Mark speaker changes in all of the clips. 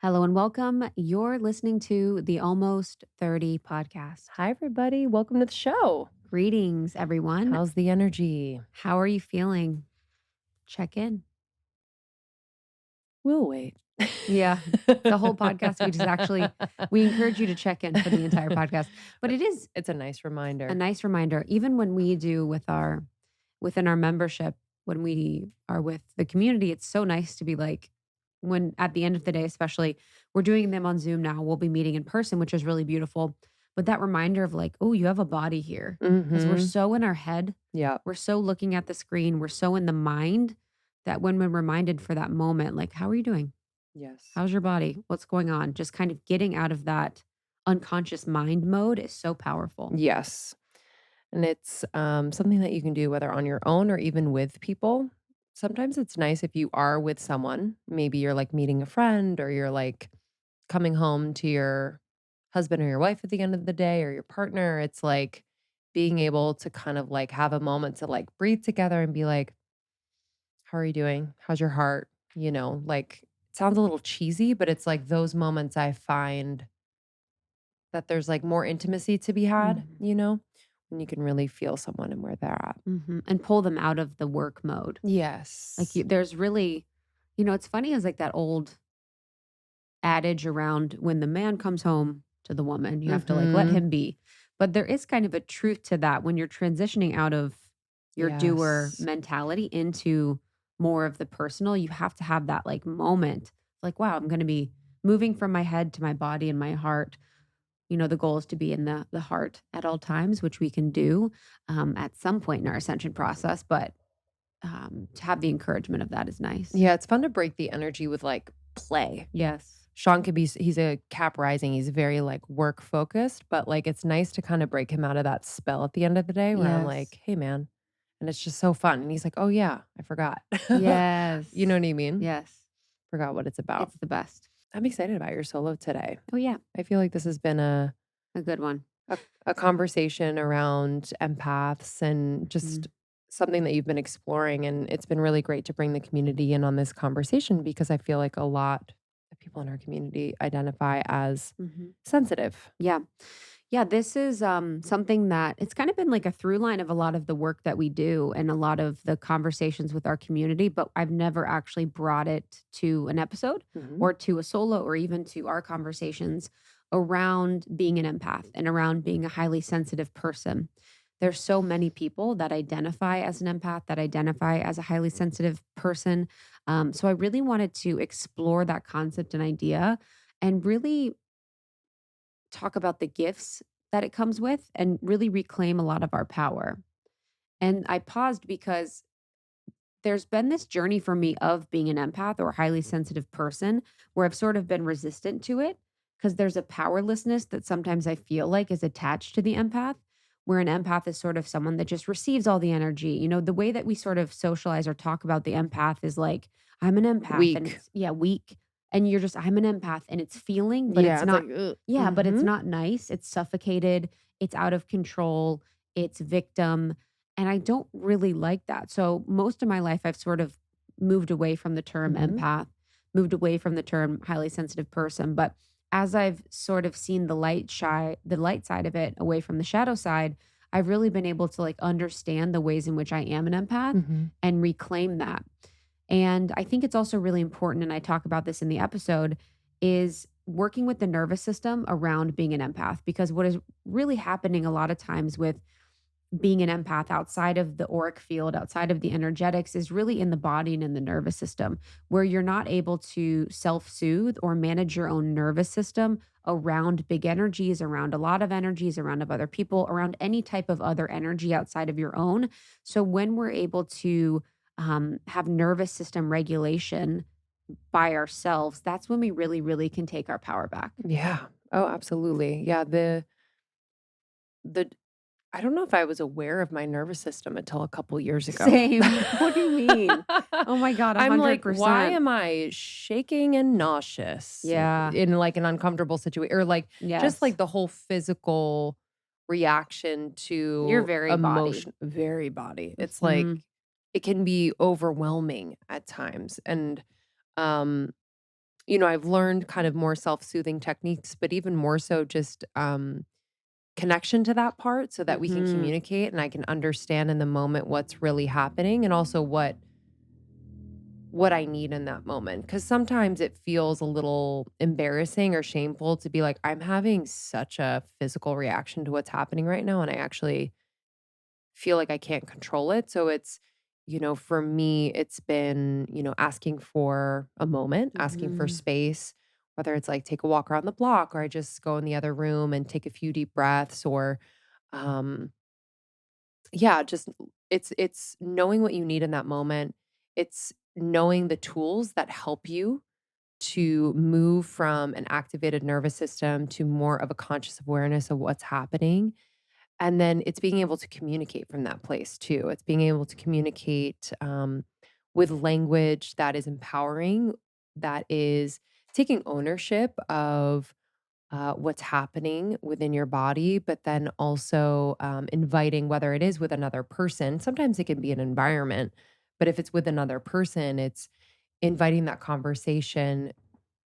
Speaker 1: Hello and welcome. You're listening to the Almost 30 podcast.
Speaker 2: Hi, everybody. Welcome to the show.
Speaker 1: Greetings, everyone.
Speaker 2: How's the energy?
Speaker 1: How are you feeling? Check in.
Speaker 2: We'll wait.
Speaker 1: Yeah, the whole podcast, we encourage you to check in for the entire podcast. But it is
Speaker 2: It's a nice
Speaker 1: a
Speaker 2: reminder.
Speaker 1: nice reminder, even when we do within our membership, when we are with the community, it's so nice to be like, when at the end of the day, especially, we're doing them on Zoom now. We'll be meeting in person, which is really beautiful. But that reminder of like, oh, you have a body here. Because we're
Speaker 2: Mm-hmm.
Speaker 1: so in our head,
Speaker 2: Yeah.
Speaker 1: we're so looking at the screen, we're so in the mind that when we're reminded for that moment, like, how are you doing?
Speaker 2: Yes.
Speaker 1: How's your body? What's going on? Just kind of getting out of that unconscious mind mode is so powerful.
Speaker 2: Yes. And it's something that you can do whether on your own or even with people. Sometimes it's nice if you are with someone. Maybe you're like meeting a friend or you're like coming home to your husband or your wife at the end of the day or your partner. It's like being able to kind of like have a moment to like breathe together and be like, how are you doing? How's your heart? Like it sounds a little cheesy, but it's like those moments I find that there's like more intimacy to be had,
Speaker 1: Mhm.
Speaker 2: when you can really feel someone and where they're at.
Speaker 1: Mhm, and pull them out of the work mode. Like,
Speaker 2: Yes.
Speaker 1: there's really it's funny is like that old adage around when the man comes home to the woman, you have to, like, let
Speaker 2: Mhm.
Speaker 1: him be. But there is kind of a truth to that when you're transitioning out of your doer
Speaker 2: Yes.
Speaker 1: mentality into more of the personal, you have to have that, like, moment. Like, "Wow, I'm gonna be moving from my head to my body and my heart." The goal is to be in the heart at all times, which we can do, at some point in our ascension process, but to have the encouragement of that is nice.
Speaker 2: Yeah, it's fun to break the energy with like play.
Speaker 1: Yes.
Speaker 2: Sean could be he's a Cap rising, he's very, like, work focused, but, like, it's nice to kinda break him out of that spell at the end of the day where I'm
Speaker 1: Yes.
Speaker 2: like, "Hey, man," and it's just so fun, and he's like, "Oh, yeah, I forgot." You know
Speaker 1: Yes.
Speaker 2: what I mean?
Speaker 1: Yes.
Speaker 2: Forgot what it's about.
Speaker 1: It's the best.
Speaker 2: I'm excited about your solo today.
Speaker 1: Oh, yeah.
Speaker 2: I feel like this has been
Speaker 1: A good one.
Speaker 2: a a conversation around empaths and just
Speaker 1: Mhm.
Speaker 2: something that you've been exploring, and it's been really great to bring the community in on this conversation because I feel like a lot of people in our community identify as
Speaker 1: Mhm.
Speaker 2: sensitive.
Speaker 1: Yeah. Yeah, this is, something that it's kind of been like a through line of a lot of the work that we do and a lot of the conversations with our community, but I've never actually brought it to an episode
Speaker 2: Mhm.
Speaker 1: or to a solo or even to our conversations around being an empath and around being a highly sensitive person. There's so many people that identify as an empath, that identify as a highly sensitive person. So I really wanted to explore that concept and idea and really talk about the gifts that it comes with and really reclaim a lot of our power. And I paused because there's been this journey for me of being an empath or a highly sensitive person where I've sort of been resistant to it because there's a powerlessness that sometimes I feel like is attached to the empath, where an empath is sort of someone that just receives all the energy. The way that we sort of socialize or talk about the empath is like, I'm an empath and
Speaker 2: Weak.
Speaker 1: it's, yeah, weak. And you're just, I'm an empath and it's feeling, but
Speaker 2: Yeah,
Speaker 1: it's
Speaker 2: it's
Speaker 1: not,
Speaker 2: like, ugh.
Speaker 1: yeah, but it's
Speaker 2: Mhm.
Speaker 1: not nice. It's suffocated. It's out of control. It's victim and I don't really like that. So most of my life, I've sort of moved away from the term
Speaker 2: Mhm.
Speaker 1: empath, moved away from the term highly sensitive person. But as I've sort of seen the light side of it away from the shadow side, I've really been able to like understand the ways in which I am an empath
Speaker 2: Mhm.
Speaker 1: and reclaim that. And I think it's also really important, and I talk about this in the episode, is working with the nervous system around being an empath. Because what is really happening a lot of times with being an empath outside of the auric field, outside of the energetics, is really in the body and in the nervous system, where you're not able to self soothe or manage your own nervous system around big energies, around a lot of energies, around of other people, around any type of other energy outside of your own. So when we're able to have nervous system regulation by ourselves, that's when we really, really can take our power back.
Speaker 2: Yeah. Oh, absolutely. Yeah, the I don't know if I was aware of my nervous system until a couple years ago.
Speaker 1: Same. What do you mean? Oh my God,
Speaker 2: I'm like, "Why
Speaker 1: 100%.
Speaker 2: am I shaking and nauseous
Speaker 1: Yeah.
Speaker 2: in, like, an uncomfortable situation?" Or, like, just,
Speaker 1: Yes.
Speaker 2: like, the whole physical reaction
Speaker 1: You're
Speaker 2: to
Speaker 1: very body.
Speaker 2: emotion very body. It's like,
Speaker 1: Mhm.
Speaker 2: it can be overwhelming at times, and, um I've learned kind of more self-soothing techniques, but even more so just connection to that part so that we can
Speaker 1: Mhm.
Speaker 2: communicate and I can understand in the moment what's really happening and also what I need in that moment. Cause sometimes it feels a little embarrassing or shameful to be like, I'm having such a physical reaction to what's happening right now. And I actually feel like I can't control it. So for me, it's been, asking for a moment, asking for
Speaker 1: Mhm.
Speaker 2: space, whether it's like take a walk around the block or I just go in the other room and take a few deep breaths or, um, yeah, just it's knowing what you need in that moment. It's knowing the tools that help you to move from an activated nervous system to more of a conscious awareness of what's happening. And then it's being able to communicate from that place too. It's being able to communicate with language that is empowering, that is taking ownership of what's happening within your body, but then also inviting, whether it is with another person, sometimes it can be an environment, but if it's with another person, it's inviting that conversation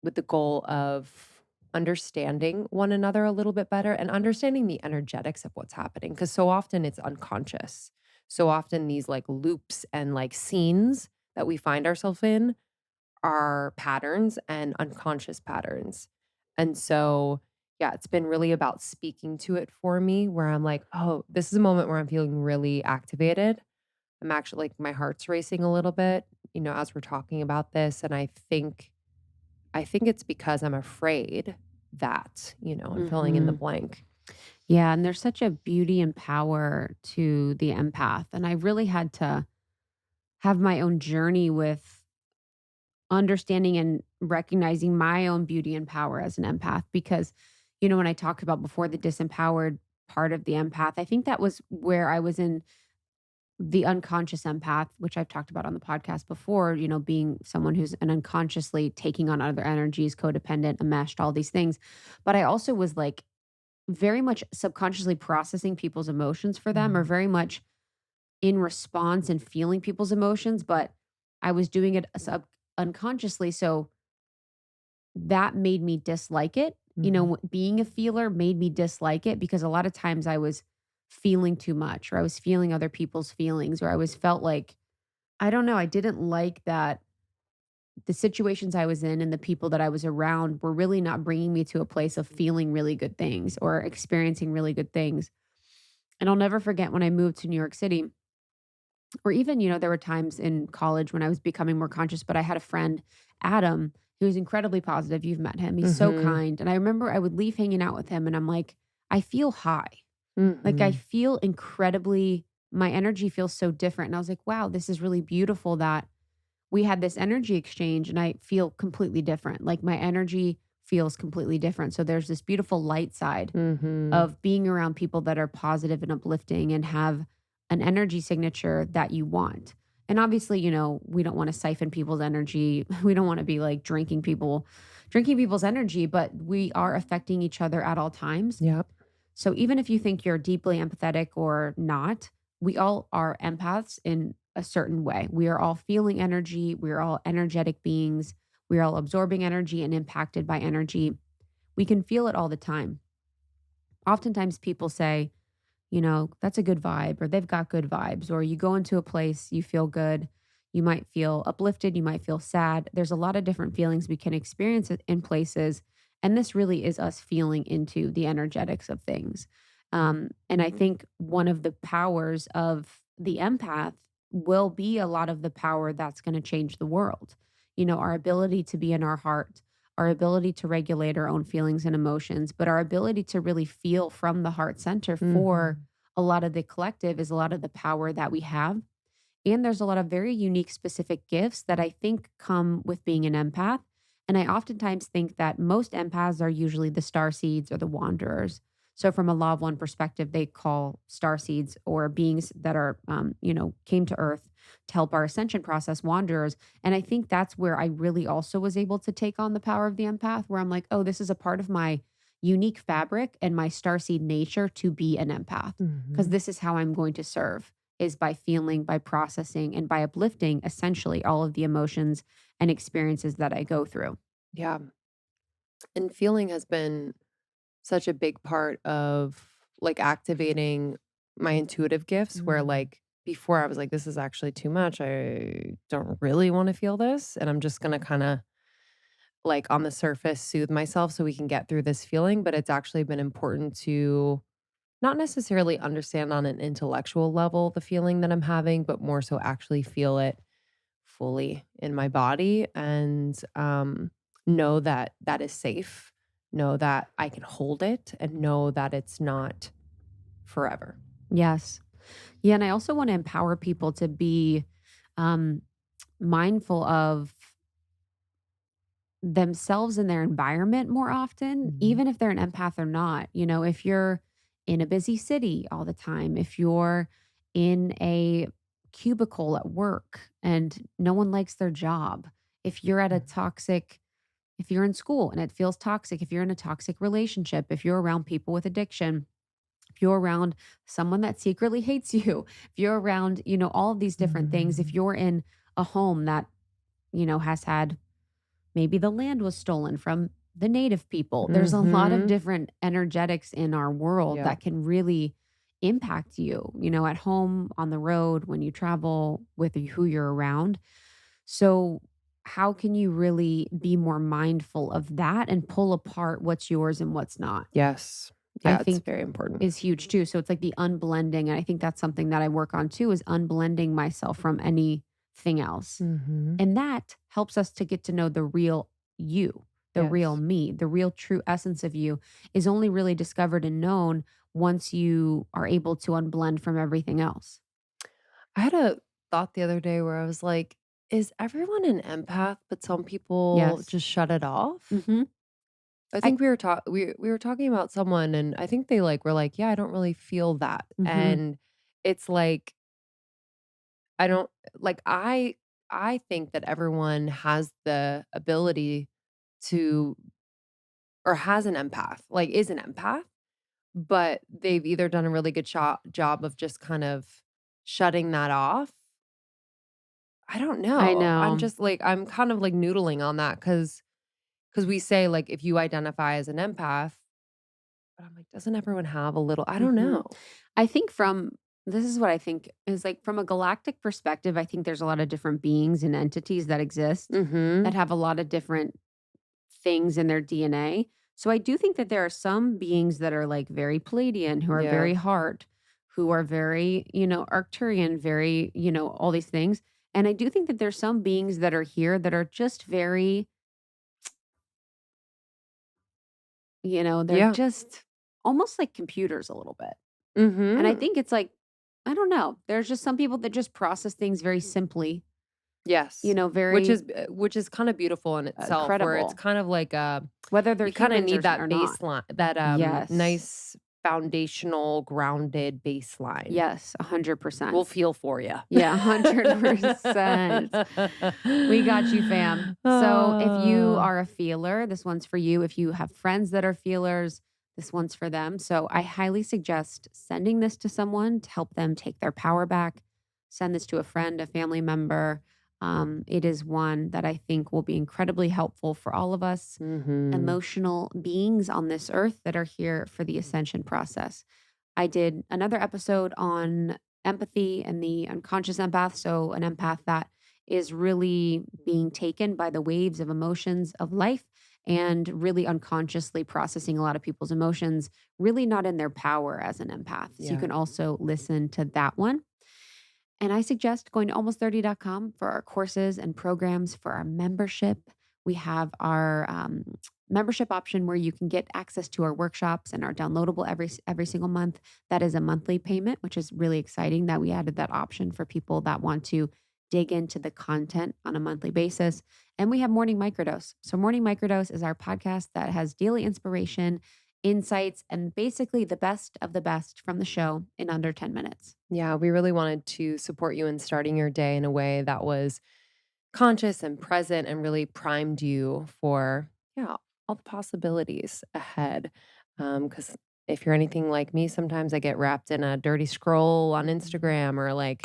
Speaker 2: with the goal of understanding one another a little bit better and understanding the energetics of what's happening. Because so often it's unconscious. So often these like loops and like scenes that we find ourselves in are patterns and unconscious patterns. And so, yeah, it's been really about speaking to it for me where I'm like, oh, this is a moment where I'm feeling really activated. I'm actually like my heart's racing a little bit, as we're talking about this. And I think it's because I'm afraid that, I'm filling in the
Speaker 1: Mhm.
Speaker 2: blank.
Speaker 1: Yeah, and there's such a beauty and power to the empath, and I really had to have my own journey with understanding and recognizing my own beauty and power as an empath because, when I talked about before the disempowered part of the empath, I think that was where I was in the unconscious empath, which I've talked about on the podcast before, being someone who's an unconsciously taking on other energies, codependent, enmeshed, all these things. But I also was like very much subconsciously processing people's emotions for them or
Speaker 2: Mhm.
Speaker 1: very much in response and feeling people's emotions, but I was doing it unconsciously. So that made me dislike it.
Speaker 2: Mhm.
Speaker 1: Being a feeler made me dislike it because a lot of times I was feeling too much or I was feeling other people's feelings or I was felt like, I don't know, I didn't like that the situations I was in and the people that I was around were really not bringing me to a place of feeling really good things or experiencing really good things. And I'll never forget when I moved to New York City, or even, there were times in college when I was becoming more conscious, but I had a friend, Adam, who was incredibly positive. You've met him. He's so
Speaker 2: Mhm.
Speaker 1: kind. And I remember I would leave hanging out with him and I'm like, I feel high. Like I
Speaker 2: Mhm.
Speaker 1: feel incredibly, my energy feels so different. And I was like, wow, this is really beautiful that we had this energy exchange and I feel completely different. Like my energy feels completely different. So there's this beautiful light side
Speaker 2: Mhm.
Speaker 1: of being around people that are positive and uplifting and have an energy signature that you want. And obviously, we don't want to siphon people's energy. We don't want to be like drinking people's energy, but we are affecting each other at all times.
Speaker 2: Yep.
Speaker 1: So even if you think you're deeply empathetic or not, we all are empaths in a certain way. We are all feeling energy. We are all energetic beings. We are all absorbing energy and impacted by energy. We can feel it all the time. Oftentimes people say, that's a good vibe, or they've got good vibes, or you go into a place, you feel good. You might feel uplifted, you might feel sad. There's a lot of different feelings we can experience in places. And this really is us feeling into the energetics of things. And I think one of the powers of the empath will be a lot of the power that's going to change the world. Our ability to be in our heart, our ability to regulate our own feelings and emotions, but our ability to really feel from the heart center for
Speaker 2: Mhm.
Speaker 1: a lot of the collective is a lot of the power that we have. And there's a lot of very unique, specific gifts that I think come with being an empath. And I oftentimes think that most empaths are usually the star seeds or the wanderers. So, from a law of one perspective, they call star seeds or beings that are, came to Earth to help our ascension process wanderers. And I think that's where I really also was able to take on the power of the empath, where I'm like, oh, this is a part of my unique fabric and my starseed nature to be an empath, because
Speaker 2: Mhm.
Speaker 1: this is how I'm going to serve is by feeling, by processing, and by uplifting essentially all of the emotions and experiences that I go through.
Speaker 2: Yeah. And feeling has been such a big part of, like, activating my intuitive gifts where,
Speaker 1: Mm.
Speaker 2: like, before I was like, "This is actually too much. I don't really wanna feel this, and I'm just gonna kinda, like, on the surface, soothe myself so we can get through this feeling," but it's actually been important to not necessarily understand on an intellectual level the feeling that I'm having, but more so actually feel it fully in my body and, know that that is safe, know that I can hold it, and know that it's not forever.
Speaker 1: Yes. Yeah, and I also wanna empower people to be, um, mindful of themselves and their environment more often,
Speaker 2: Mhm.
Speaker 1: even if they're an empath or not. You know, if you're in a busy city all the time, if you're in a cubicle at work and no one likes their job, if you're at a toxic, if you're in school and it feels toxic, if you're in a toxic relationship, if you're around people with addiction, if you're around someone that secretly hates you, if you're around, all of these different things, if
Speaker 2: Mhm.
Speaker 1: you're in a home that, has had, maybe the land was stolen from the native people. There's a lot of
Speaker 2: Mhm.
Speaker 1: different energetics in our world
Speaker 2: Yeah.
Speaker 1: that can really impact you, at home, on the road, when you travel, with who you're around. So, how can you really be more mindful of that and pull apart what's yours and what's not?
Speaker 2: Yes.
Speaker 1: I
Speaker 2: Yeah, it's
Speaker 1: think
Speaker 2: very important.
Speaker 1: is huge too. So it's like the unblending. And I think that's something that I work on too, is unblending myself from anything else.
Speaker 2: Mhm.
Speaker 1: And that helps us to get to know the real you, the real
Speaker 2: Yes.
Speaker 1: me, the real true essence of you is only really discovered and known once you are able to unblend from everything else.
Speaker 2: I had a thought the other day where I was like, "Is everyone an empath, but some people
Speaker 1: Yes.
Speaker 2: just shut it off?"
Speaker 1: Hmm.
Speaker 2: I
Speaker 1: I,
Speaker 2: think we were talking about someone, and I think they, like, were like, "Yeah, I don't really feel that."
Speaker 1: hmm
Speaker 2: And it's like, I don't like, I think that everyone has the ability to or has an empath, like, is an empath, but they've either done a really good job of just kind of shutting that off. I don't
Speaker 1: I
Speaker 2: know.
Speaker 1: know.
Speaker 2: I'm kind of, like, noodling on that because we say, like, if you identify as an empath, but I'm like, doesn't everyone have a little I don't
Speaker 1: hmm
Speaker 2: know.
Speaker 1: I think this is what I think is like from a galactic perspective, I think there's a lot of different beings and entities that exist that
Speaker 2: Mhm.
Speaker 1: have a lot of different things in their DNA. So I do think that there are some beings that are like very Palladian, who are
Speaker 2: Yeah.
Speaker 1: very hard, who are very, Arcturian, very, all these things. And I do think that there's some beings that are here that are just very, they're
Speaker 2: Yeah.
Speaker 1: just almost like computers a little bit. And I
Speaker 2: Mhm.
Speaker 1: think it's like, I don't know. There's just some people that just process things very simply,
Speaker 2: Yes.
Speaker 1: very
Speaker 2: Which is kinda beautiful in itself, where it's
Speaker 1: credible,
Speaker 2: kind of like,
Speaker 1: whether they're
Speaker 2: you kinda
Speaker 1: humans
Speaker 2: need
Speaker 1: or
Speaker 2: that
Speaker 1: not.
Speaker 2: baseline that,
Speaker 1: Yes.
Speaker 2: nice foundational grounded baseline.
Speaker 1: Yes. 100%.
Speaker 2: We'll feel for you.
Speaker 1: Yeah, 100%. We got you, fam. So, if you
Speaker 2: Ah.
Speaker 1: are a feeler, this one's for you. If you have friends that are feelers, this one's for them. So, I highly suggest sending this to someone to help them take their power back. Send this to a friend, a family member. It is one that I think will be incredibly helpful for all of us
Speaker 2: Mhm.
Speaker 1: emotional beings on this earth that are here for the ascension process. I did another episode on empathy and the unconscious empath. So, an empath that is really being taken by the waves of emotions of life and really unconsciously processing a lot of people's emotions, really not in their power as an empath. So, you
Speaker 2: Yeah.
Speaker 1: can also listen to that one. And I suggest going to almost30.com for our courses and programs for our membership. We have our membership option where you can get access to our workshops and are downloadable every single month. That is a monthly payment, which is really exciting that we added that option for people that want to dig into the content on a monthly basis. And we have Morning Microdose. So Morning Microdose is our podcast that has daily inspiration, insights, and basically the best of the best from the show in under 10 minutes.
Speaker 2: Yeah, we really wanted to support you in starting your day in a way that was conscious and present and really primed you for, yeah, all the possibilities ahead. Because if you're anything like me, sometimes I get wrapped in a dirty scroll on
Speaker 1: Mhm.
Speaker 2: Instagram or like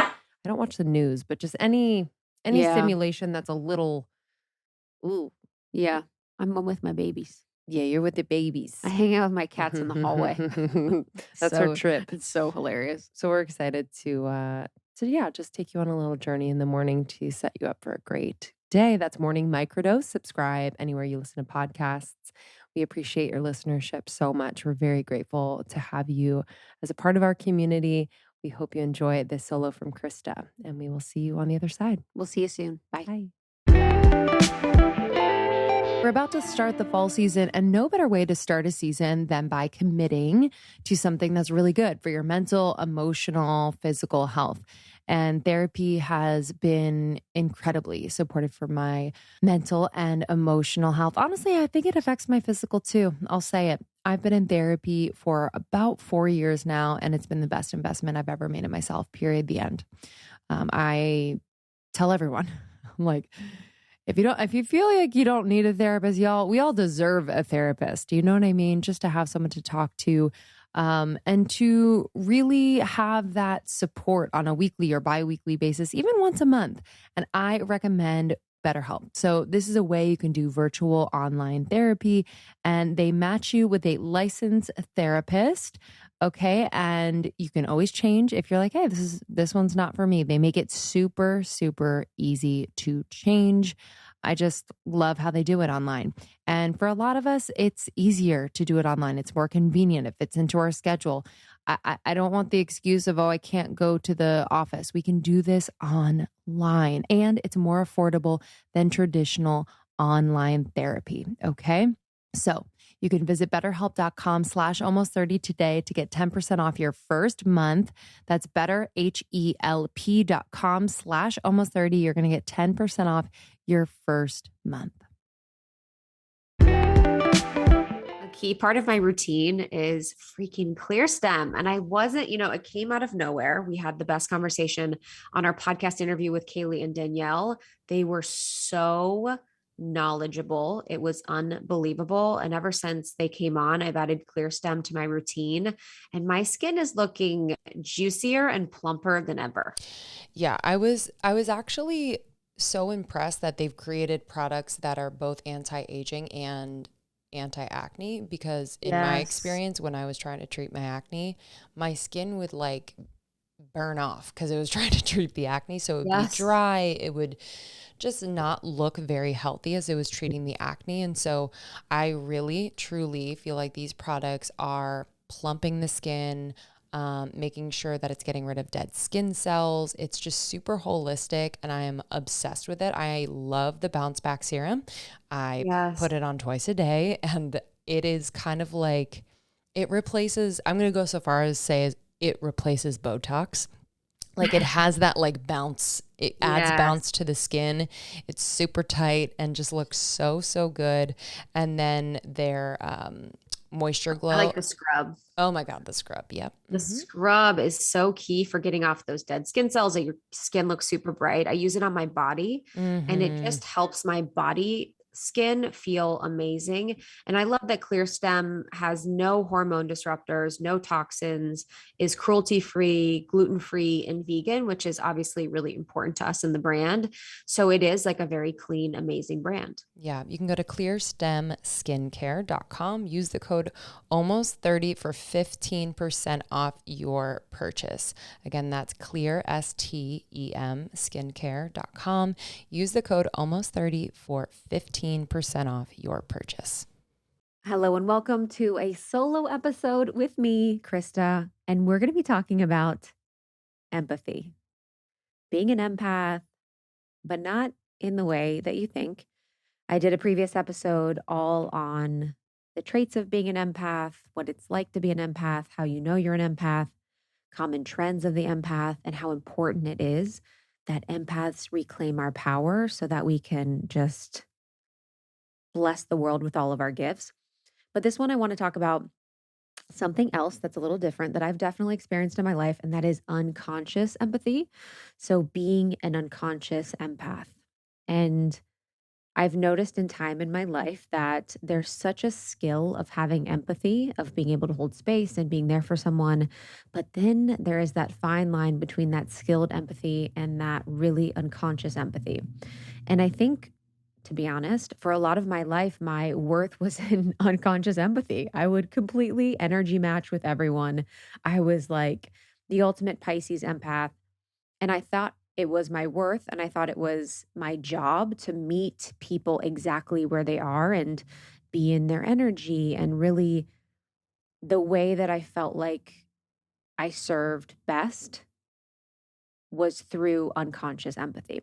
Speaker 2: I don't watch the news, but just any
Speaker 1: Yeah.
Speaker 2: stimulation that's a little ooh,
Speaker 1: Yeah. I'm with my babies.
Speaker 2: Yeah, you're with the
Speaker 1: I
Speaker 2: babies.
Speaker 1: hang out with my cats in the hallway.
Speaker 2: That's her
Speaker 1: So
Speaker 2: trip.
Speaker 1: it's so hilarious.
Speaker 2: So we're excited to yeah, just take you on a little journey in the morning to set you up for a great day. That's Morning Microdose. Subscribe anywhere you listen to podcasts. We appreciate your listenership so much. We're very grateful to have you as a part of our community. We hope you enjoy this solo from Krista, and we will see you on the other side.
Speaker 1: We'll see you soon. Bye.
Speaker 2: Bye. We're about to start the fall season, and no better way to start a season than by committing to something that's really good for your mental, emotional, physical health. And therapy has been incredibly supportive for my mental and emotional health. Honestly, I think it affects my physical too. I'll say it. I've been in therapy for about 4 years now, and it's been the best investment I've ever made in myself, period, the end. I tell everyone, I'm like, if you feel like you don't need a therapist, we all deserve a therapist. You know what I mean? Just to have someone to talk to, and to really have that support on a weekly or bi-weekly basis, even once a month. And I recommend BetterHelp. So this is a way you can do virtual online therapy, and they match you with a licensed therapist. Okay. And you can always change if you're like, hey, this one's not for me. They make it super, super easy to change. I just love how they do it online. And for a lot of us, it's easier to do it online. It's more convenient. It fits into our schedule. I don't want the excuse of, oh, I can't go to the office. We can do this online, and it's more affordable than traditional online therapy. Okay. So you can visit betterhelp.com/almost30 today to get 10% off your first month. That's betterhelp.com/almost30. You're going to get 10% off your first month.
Speaker 1: A key part of my routine is freaking clear stem. And I wasn't, it came out of nowhere. We had the best conversation on our podcast interview with Kaylee and Danielle. They were so knowledgeable. It was unbelievable. And ever since they came on, I've added clear stem to my routine, and my skin is looking juicier and plumper than ever.
Speaker 2: Yeah, I was actually so impressed that they've created products that are both anti-aging and anti-acne, because in my
Speaker 1: Yes.
Speaker 2: experience, when I was trying to treat my acne, my skin would like burn off because it was trying to treat the acne. So it would be
Speaker 1: Yes.
Speaker 2: dry. It would just not look very healthy as it was treating the acne. And so I really, truly feel like these products are plumping the skin, making sure that it's getting rid of dead skin cells. It's just super holistic, and I am obsessed with it. I love the Bounce Back Serum. I
Speaker 1: Yes.
Speaker 2: put it on twice a day, and it is kind of like it replaces, I'm going to go so far as say it replaces Botox. Like it has that like bounce, it adds
Speaker 1: Yes.
Speaker 2: bounce to the skin. It's super tight and just looks so, so good. And then their moisture
Speaker 1: I
Speaker 2: glow.
Speaker 1: like the scrub.
Speaker 2: Oh my God, the scrub. Yep.
Speaker 1: The scrub is so key for getting off those dead skin cells that your skin looks super bright. I use it on my body, and it
Speaker 2: Mm-hmm.
Speaker 1: just helps my body skin feel amazing. And I love that Clear Stem has no hormone disruptors, no toxins, is cruelty free, gluten free, and vegan, which is obviously really important to us in the brand. So it is like a very clean, amazing brand.
Speaker 2: Yeah, you can go to clearstemskincare.com. Use the code almost30 for 15% off your purchase. Again, that's clearstem skincare.com. Use the code almost30 for 15% off your purchase.
Speaker 1: Hello and welcome to a solo episode with me, Krista, and we're going to be talking about empathy, being an empath, but not in the way that you think. I did a previous episode all on the traits of being an empath, what it's like to be an empath, how you know you're an empath, common trends of the empath, and how important it is that empaths reclaim our power so that we can just bless the world with all of our gifts. But this one, I want to talk about something else that's a little different that I've definitely experienced in my life, and that is unconscious empathy. So, being an unconscious empath. And I've noticed in time in my life that there's such a skill of having empathy, of being able to hold space and being there for someone. But then there is that fine line between that skilled empathy and that really unconscious empathy. And I think to be honest. For a lot of my life, my worth was in unconscious empathy. I would completely energy match with everyone. I was like the ultimate Pisces empath. And I thought it was my worth and I thought it was my job to meet people exactly where they are and be in their energy. And really, the way that I felt like I served best was through unconscious empathy.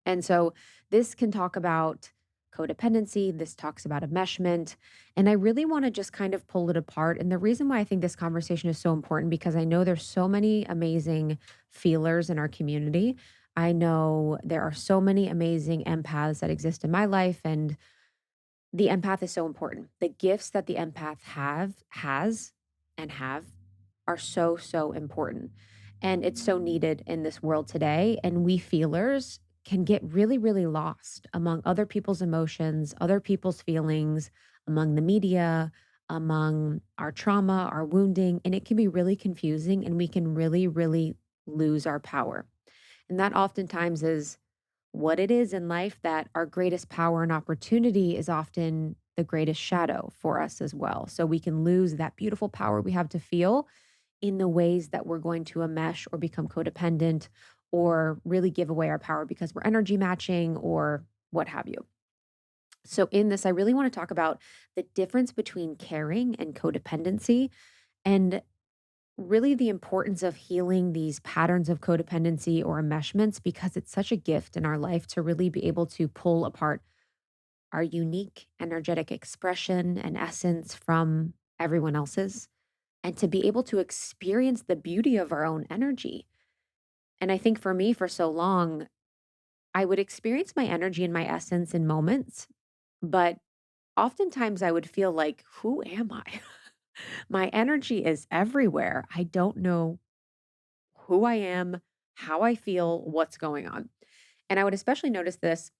Speaker 1: And so this can talk about codependency, this talks about enmeshment, and I really want to just kind of pull it apart. And the reason why I think this conversation is so important because I know there's so many amazing feelers in our community. I know there are so many amazing empaths that exist in my life and the empath is so important. The gifts that the empath have are so, so important. And it's so needed in this world today. And we feelers can get really, really lost among other people's emotions, other people's feelings, among the media, among our trauma, our wounding. And it can be really confusing and we can really, really lose our power. And that oftentimes is what it is in life that our greatest power and opportunity is often the greatest shadow for us as well. So we can lose that beautiful power we have to feel in the ways that we're going to enmesh or become codependent or really give away our power because we're energy matching or what have you. So, in this, I really want to talk about the difference between caring and codependency and really the importance of healing these patterns of codependency or enmeshments because it's such a gift in our life to really be able to pull apart our unique energetic expression and essence from everyone else's and to be able to experience the beauty of our own energy. And I think for me, for so long, I would experience my energy and my essence in moments, but oftentimes I would feel like, who am I? My energy is everywhere. I don't know who I am, how I feel, what's going on. And I would especially notice this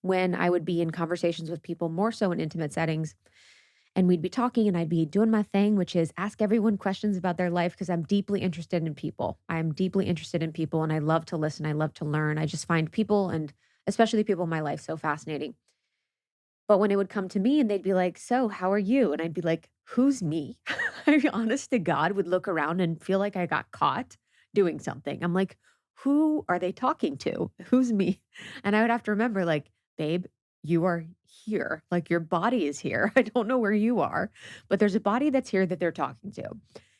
Speaker 1: when I would be in conversations with people, more so in intimate settings. And we'd be talking, and I'd be doing my thing, which is ask everyone questions about their life because I'm deeply interested in people. I'm deeply interested in people, and I love to listen. I love to learn. I just find people, and especially people in my life, so fascinating. But when it would come to me and they'd be like, "So, how are you?" And I'd be like, "Who's me?" I honest to God would look around and feel like I got caught doing something. I'm like, "Who are they talking to? Who's me?" And I would have to remember like, "Babe, you are here. Like your body is here. I don't know where you are, but there's a body that's here that they're talking to."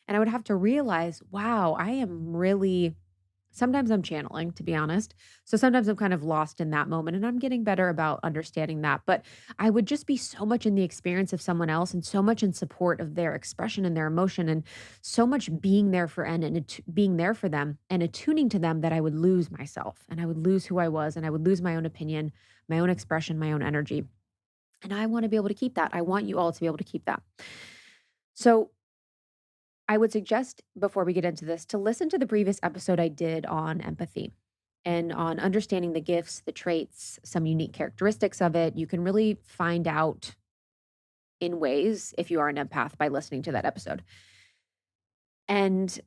Speaker 1: And I would have to realize, "Wow, I am really." Sometimes I'm channeling, to be honest. So sometimes I'm kind of lost in that moment and I'm getting better about understanding that. But I would just be so much in the experience of someone else and so much in support of their expression and their emotion and so much being there for being there for them and attuning to them that I would lose myself and I would lose who I was and I would lose my own opinion, my own expression, my own energy. And I want to be able to keep that. I want you all to be able to keep that. So I would suggest before we get into this to listen to the previous episode I did on empathy and on understanding the gifts, the traits, some unique characteristics of it. You can really find out in ways if you are an empath by listening to that episode. And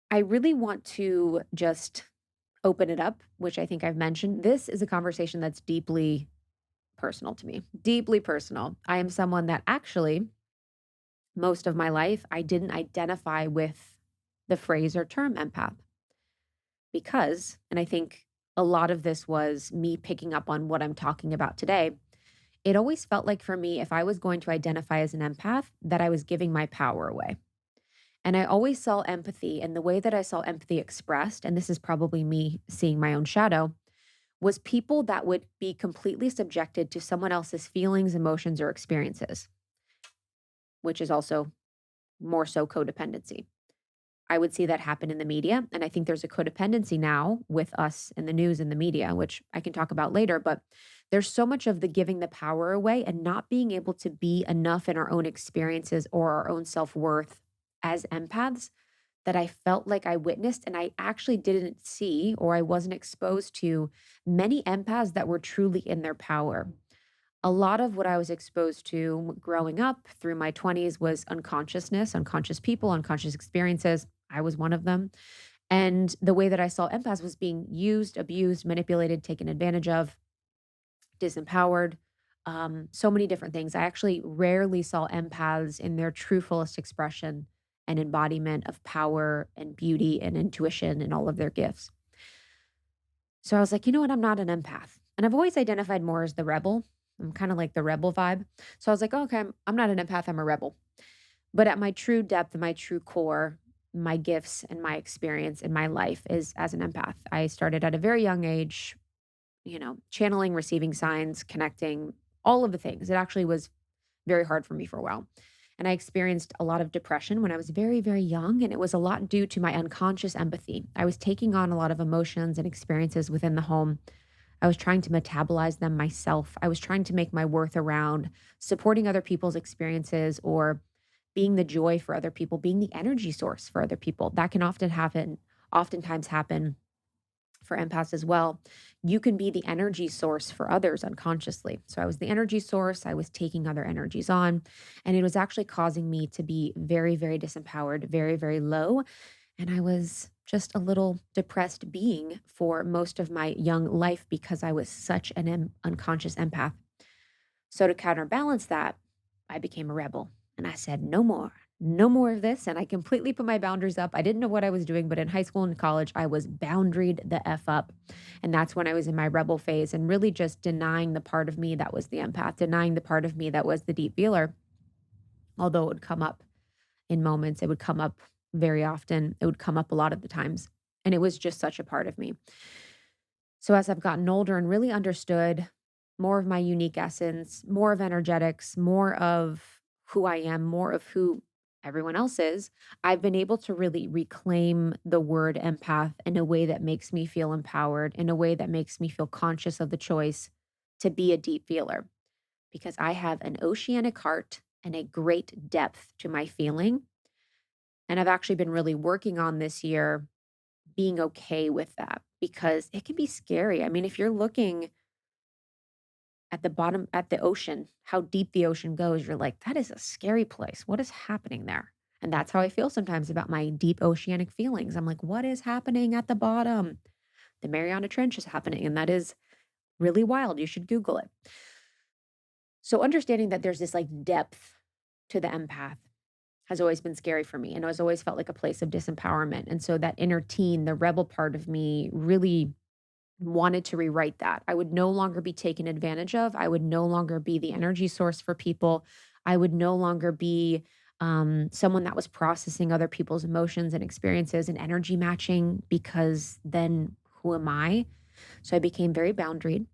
Speaker 1: I really want to just open it up, which I think I've mentioned. This is a conversation that's deeply personal to me, deeply personal. I am someone that actually most of my life I didn't identify with the phrase or term empath. Because, and I think a lot of this was me picking up on what I'm talking about today. It always felt like for me, if I was going to identify as an empath, that I was giving my power away. And I always saw empathy, and the way that I saw empathy expressed, and this is probably me seeing my own shadow, was people that would be completely subjected to someone else's feelings, emotions, or experiences, which is also more so codependency. I would see that happen in the media. And I think there's a codependency now with us in the news and the media, which I can talk about later. But there's so much of the giving the power away and not being able to be enough in our own experiences or our own self worth as empaths that I felt like I witnessed. And I actually didn't see or I wasn't exposed to many empaths that were truly in their power. A lot of what I was exposed to growing up through my 20s was unconsciousness, unconscious people, unconscious experiences. I was one of them. And the way that I saw empaths was being used, abused, manipulated, taken advantage of. disempowered, so many different things. I actually rarely saw empaths in their true fullest expression and embodiment of power and beauty and intuition and all of their gifts. So I was like, you know what? I'm not an empath. And I've always identified more as the rebel. I'm kind of like the rebel vibe. So I was like, oh, okay, I'm not an empath. I'm a rebel. But at my true depth and my true core, my gifts and my experience in my life is as an empath. I started at a very young age, channeling, receiving signs, connecting, all of the things. It actually was very hard for me for a while. And I experienced a lot of depression when I was very, very young. And it was a lot due to my unconscious empathy. I was taking on a lot of emotions and experiences within the home. I was trying to metabolize them myself. I was trying to make my worth around supporting other people's experiences or being the joy for other people, being the energy source for other people. That can oftentimes happen for empaths as well. You can be the energy source for others unconsciously. So I was the energy source, I was taking other energies on, and it was actually causing me to be very, very disempowered, very, very low. And I was just a little depressed being for most of my young life because I was such an unconscious empath. So to counterbalance that, I became a rebel and I said, no more, no more of this. And I completely put my boundaries up. I didn't know what I was doing, but in high school and college, I was boundaried the F up. And that's when I was in my rebel phase and really just denying the part of me that was the empath, denying the part of me that was the deep feeler, although it would come up in moments, it would come up very often, it would come up a lot of the times. And it was just such a part of me. So as I've gotten older and really understood more of my unique essence, more of energetics, more of who I am, more of who everyone else is, I've been able to really reclaim the word empath in a way that makes me feel empowered, in a way that makes me feel conscious of the choice to be a deep feeler because I have an oceanic heart and a great depth to my feeling. And I've actually been really working on this year being okay with that because it can be scary. I mean, if you're looking at the bottom at the ocean, how deep the ocean goes, you're like, that is a scary place. What is happening there? And that's how I feel sometimes about my deep oceanic feelings. I'm like, what is happening at the bottom? The Mariana Trench is happening, and that is really wild. You should Google it. So understanding that there's this like depth to the empath has always been scary for me and has always felt like a place of disempowerment. And so that inner teen, the rebel part of me really wanted to rewrite that. I would no longer be taken advantage of. I would no longer be the energy source for people. I would no longer be someone that was processing other people's emotions and experiences and energy matching because then who am I? So I became very boundaried.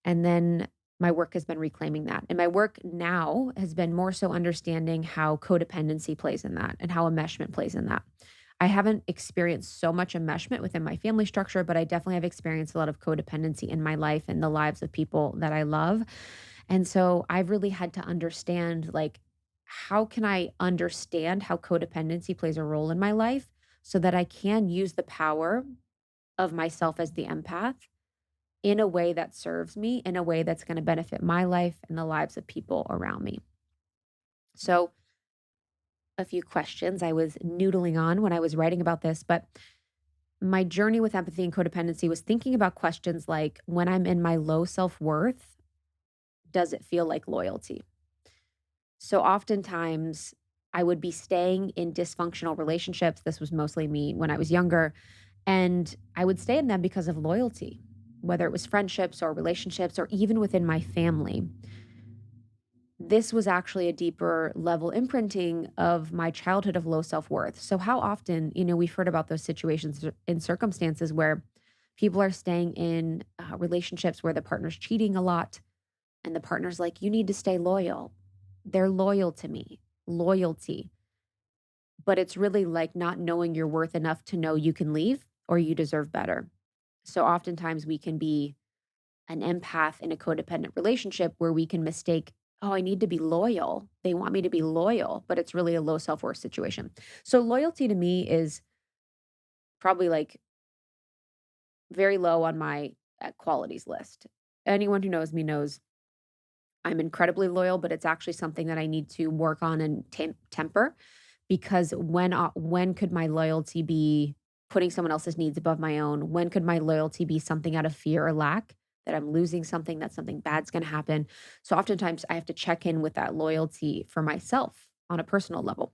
Speaker 1: And then my work has been reclaiming that. And my work now has been more so understanding how codependency plays in that and how enmeshment plays in that. I haven't experienced so much enmeshment within my family structure, but I definitely have experienced a lot of codependency in my life and the lives of people that I love. And so I've really had to understand like, how can I understand how codependency plays a role in my life so that I can use the power of myself as the empath in a way that serves me, in a way that's going to benefit my life and the lives of people around me. So, a few questions I was noodling on when I was writing about this, but my journey with empathy and codependency was thinking about questions like when I'm in my low self worth, does it feel like loyalty? So, oftentimes, I would be staying in dysfunctional relationships. This was mostly me when I was younger. And I would stay in them because of loyalty, whether it was friendships or relationships or even within my family. This was actually a deeper level imprinting of my childhood of low self-worth. So how often, we've heard about those situations in circumstances where people are staying in relationships where the partner's cheating a lot and the partner's like, you need to stay loyal. They're loyal to me, loyalty. But it's really like not knowing your worth enough to know you can leave or you deserve better. So oftentimes we can be an empath in a codependent relationship where we can mistake, oh, I need to be loyal. They want me to be loyal, but it's really a low self worth situation. So loyalty to me is probably like very low on my qualities list. Anyone who knows me knows I'm incredibly loyal, but it's actually something that I need to work on and temper because when could my loyalty be putting someone else's needs above my own? When could my loyalty be something out of fear or lack? that I'm losing something, that something bad's going to happen. So oftentimes I have to check in with that loyalty for myself on a personal level.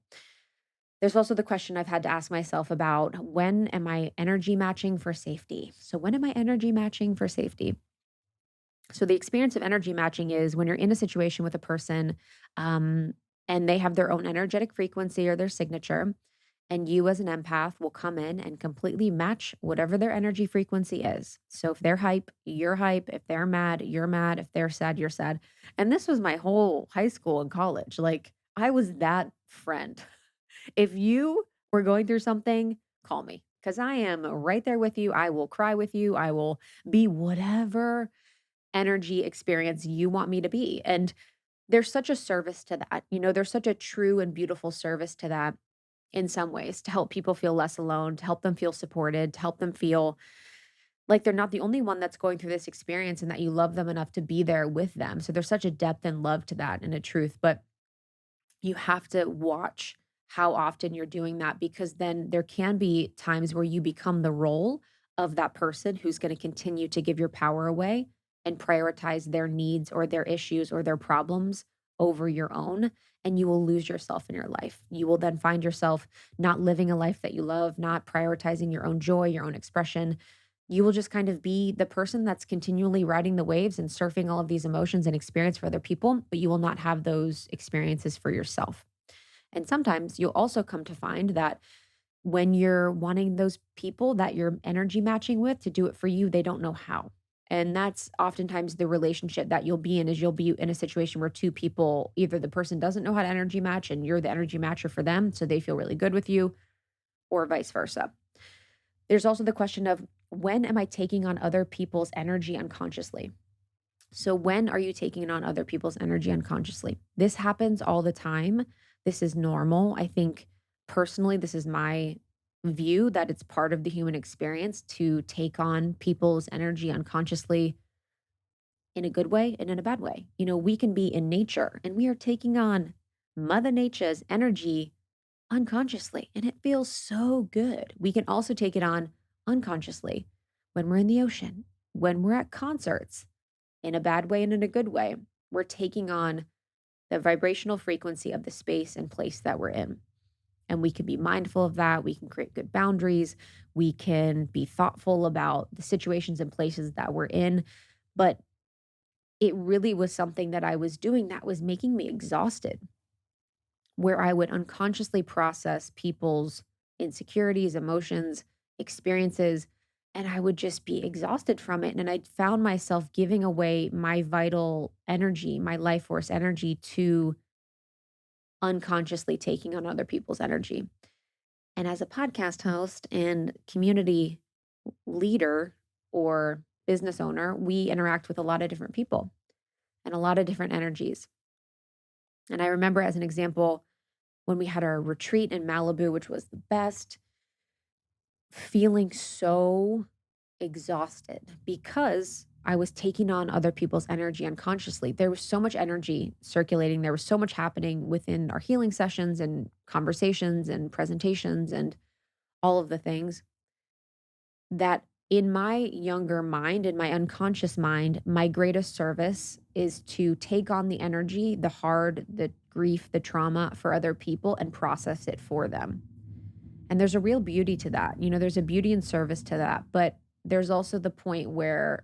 Speaker 1: There's also the question I've had to ask myself about, when am I energy matching for safety? So, when am I energy matching for safety? So, the experience of energy matching is when you're in a situation with a person, um, and they have their own energetic frequency or their signature, and you as an empath will come in and completely match whatever their energy frequency is. So, if they're hype, you're hype. If they're mad, you're mad. If they're sad, you're sad. And this was my whole high school and college. Like, I was that friend. If you were going through something, call me because I am right there with you. I will cry with you. I will be whatever energy experience you want me to be. And there's such a service to that. There's such a true and beautiful service to that in some ways, to help people feel less alone, to help them feel supported, to help them feel like they're not the only one that's going through this experience and that you love them enough to be there with them. So there's such a depth and love to that and a truth. But you have to watch how often you're doing that, because then there can be times where you become the role of that person who's going to continue to give your power away and prioritize their needs or their issues or their problems over your own. And you will lose yourself in your life. You will then find yourself not living a life that you love, not prioritizing your own joy, your own expression. You will just kind of be the person that's continually riding the waves and surfing all of these emotions and experience for other people, but you will not have those experiences for yourself. And sometimes you'll also come to find that when you're wanting those people that you're energy matching with to do it for you, they don't know how. And that's oftentimes the relationship that you'll be in, is you'll be in a situation where two people, either the person doesn't know how to energy match and you're the energy matcher for them, so they feel really good with you, or vice versa. There's also the question of, when am I taking on other people's energy unconsciously? So, when are you taking on other people's energy unconsciously? This happens all the time. This is normal. I think personally, this is my view that it's part of the human experience to take on people's energy unconsciously, in a good way and in a bad way. We can be in nature and we are taking on Mother Nature's energy unconsciously, and it feels so good. We can also take it on unconsciously when we're in the ocean, when we're at concerts, in a bad way and in a good way. We're taking on the vibrational frequency of the space and place that we're in. And we can be mindful of that. We can create good boundaries. We can be thoughtful about the situations and places that we're in. But it really was something that I was doing that was making me exhausted, where I would unconsciously process people's insecurities, emotions, experiences, and I would just be exhausted from it. And I found myself giving away my vital energy, my life force energy, to unconsciously taking on other people's energy. And as a podcast host and community leader or business owner, we interact with a lot of different people and a lot of different energies. And I remember, as an example, when we had our retreat in Malibu, which was the best, feeling so exhausted because I was taking on other people's energy unconsciously. There was so much energy circulating. There was so much happening within our healing sessions and conversations and presentations and all of the things, that in my younger mind, in my unconscious mind, my greatest service is to take on the energy, the hard, the grief, the trauma for other people and process it for them. And there's a real beauty to that. There's a beauty and service to that. But there's also the point where,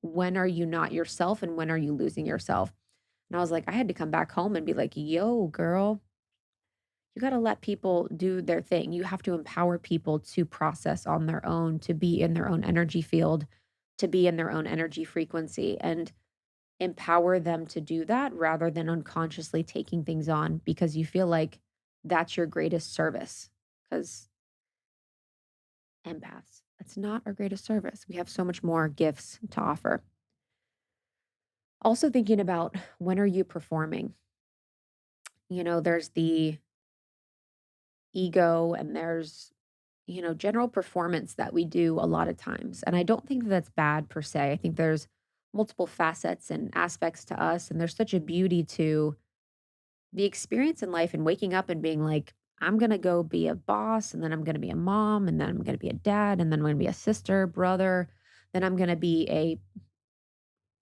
Speaker 1: when are you not yourself and when are you losing yourself? And I was like, I had to come back home and be like, yo, girl, you got to let people do their thing. You have to empower people to process on their own, to be in their own energy field, to be in their own energy frequency, and empower them to do that rather than unconsciously taking things on because you feel like that's your greatest service. Because empaths, that's not our greatest service. We have so much more gifts to offer. Also, thinking about, when are you performing? There's the ego and there's, general performance that we do a lot of times. And I don't think that that's bad per se. I think there's multiple facets and aspects to us. And there's such a beauty to the experience in life and waking up and being like, I'm going to go be a boss, and then I'm going to be a mom, and then I'm going to be a dad, and then I'm going to be a sister, brother, then I'm going to be a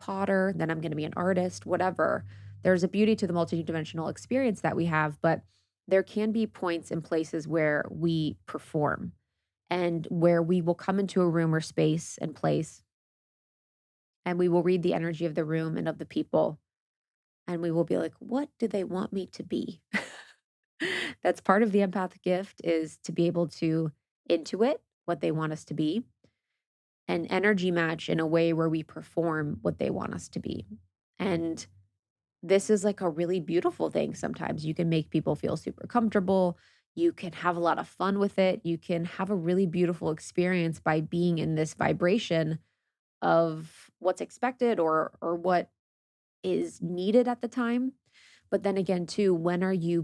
Speaker 1: potter, then I'm going to be an artist, whatever. There's a beauty to the multidimensional experience that we have, but there can be points and places where we perform and where we will come into a room or space and place and we will read the energy of the room and of the people and we will be like, what do they want me to be? That's part of the empath gift is to be able to intuit what they want us to be and energy match in a way where we perform what they want us to be. And this is like a really beautiful thing sometimes. You can make people feel super comfortable. You can have a lot of fun with it. You can have a really beautiful experience by being in this vibration of what's expected or what is needed at the time. But then again, too, when are you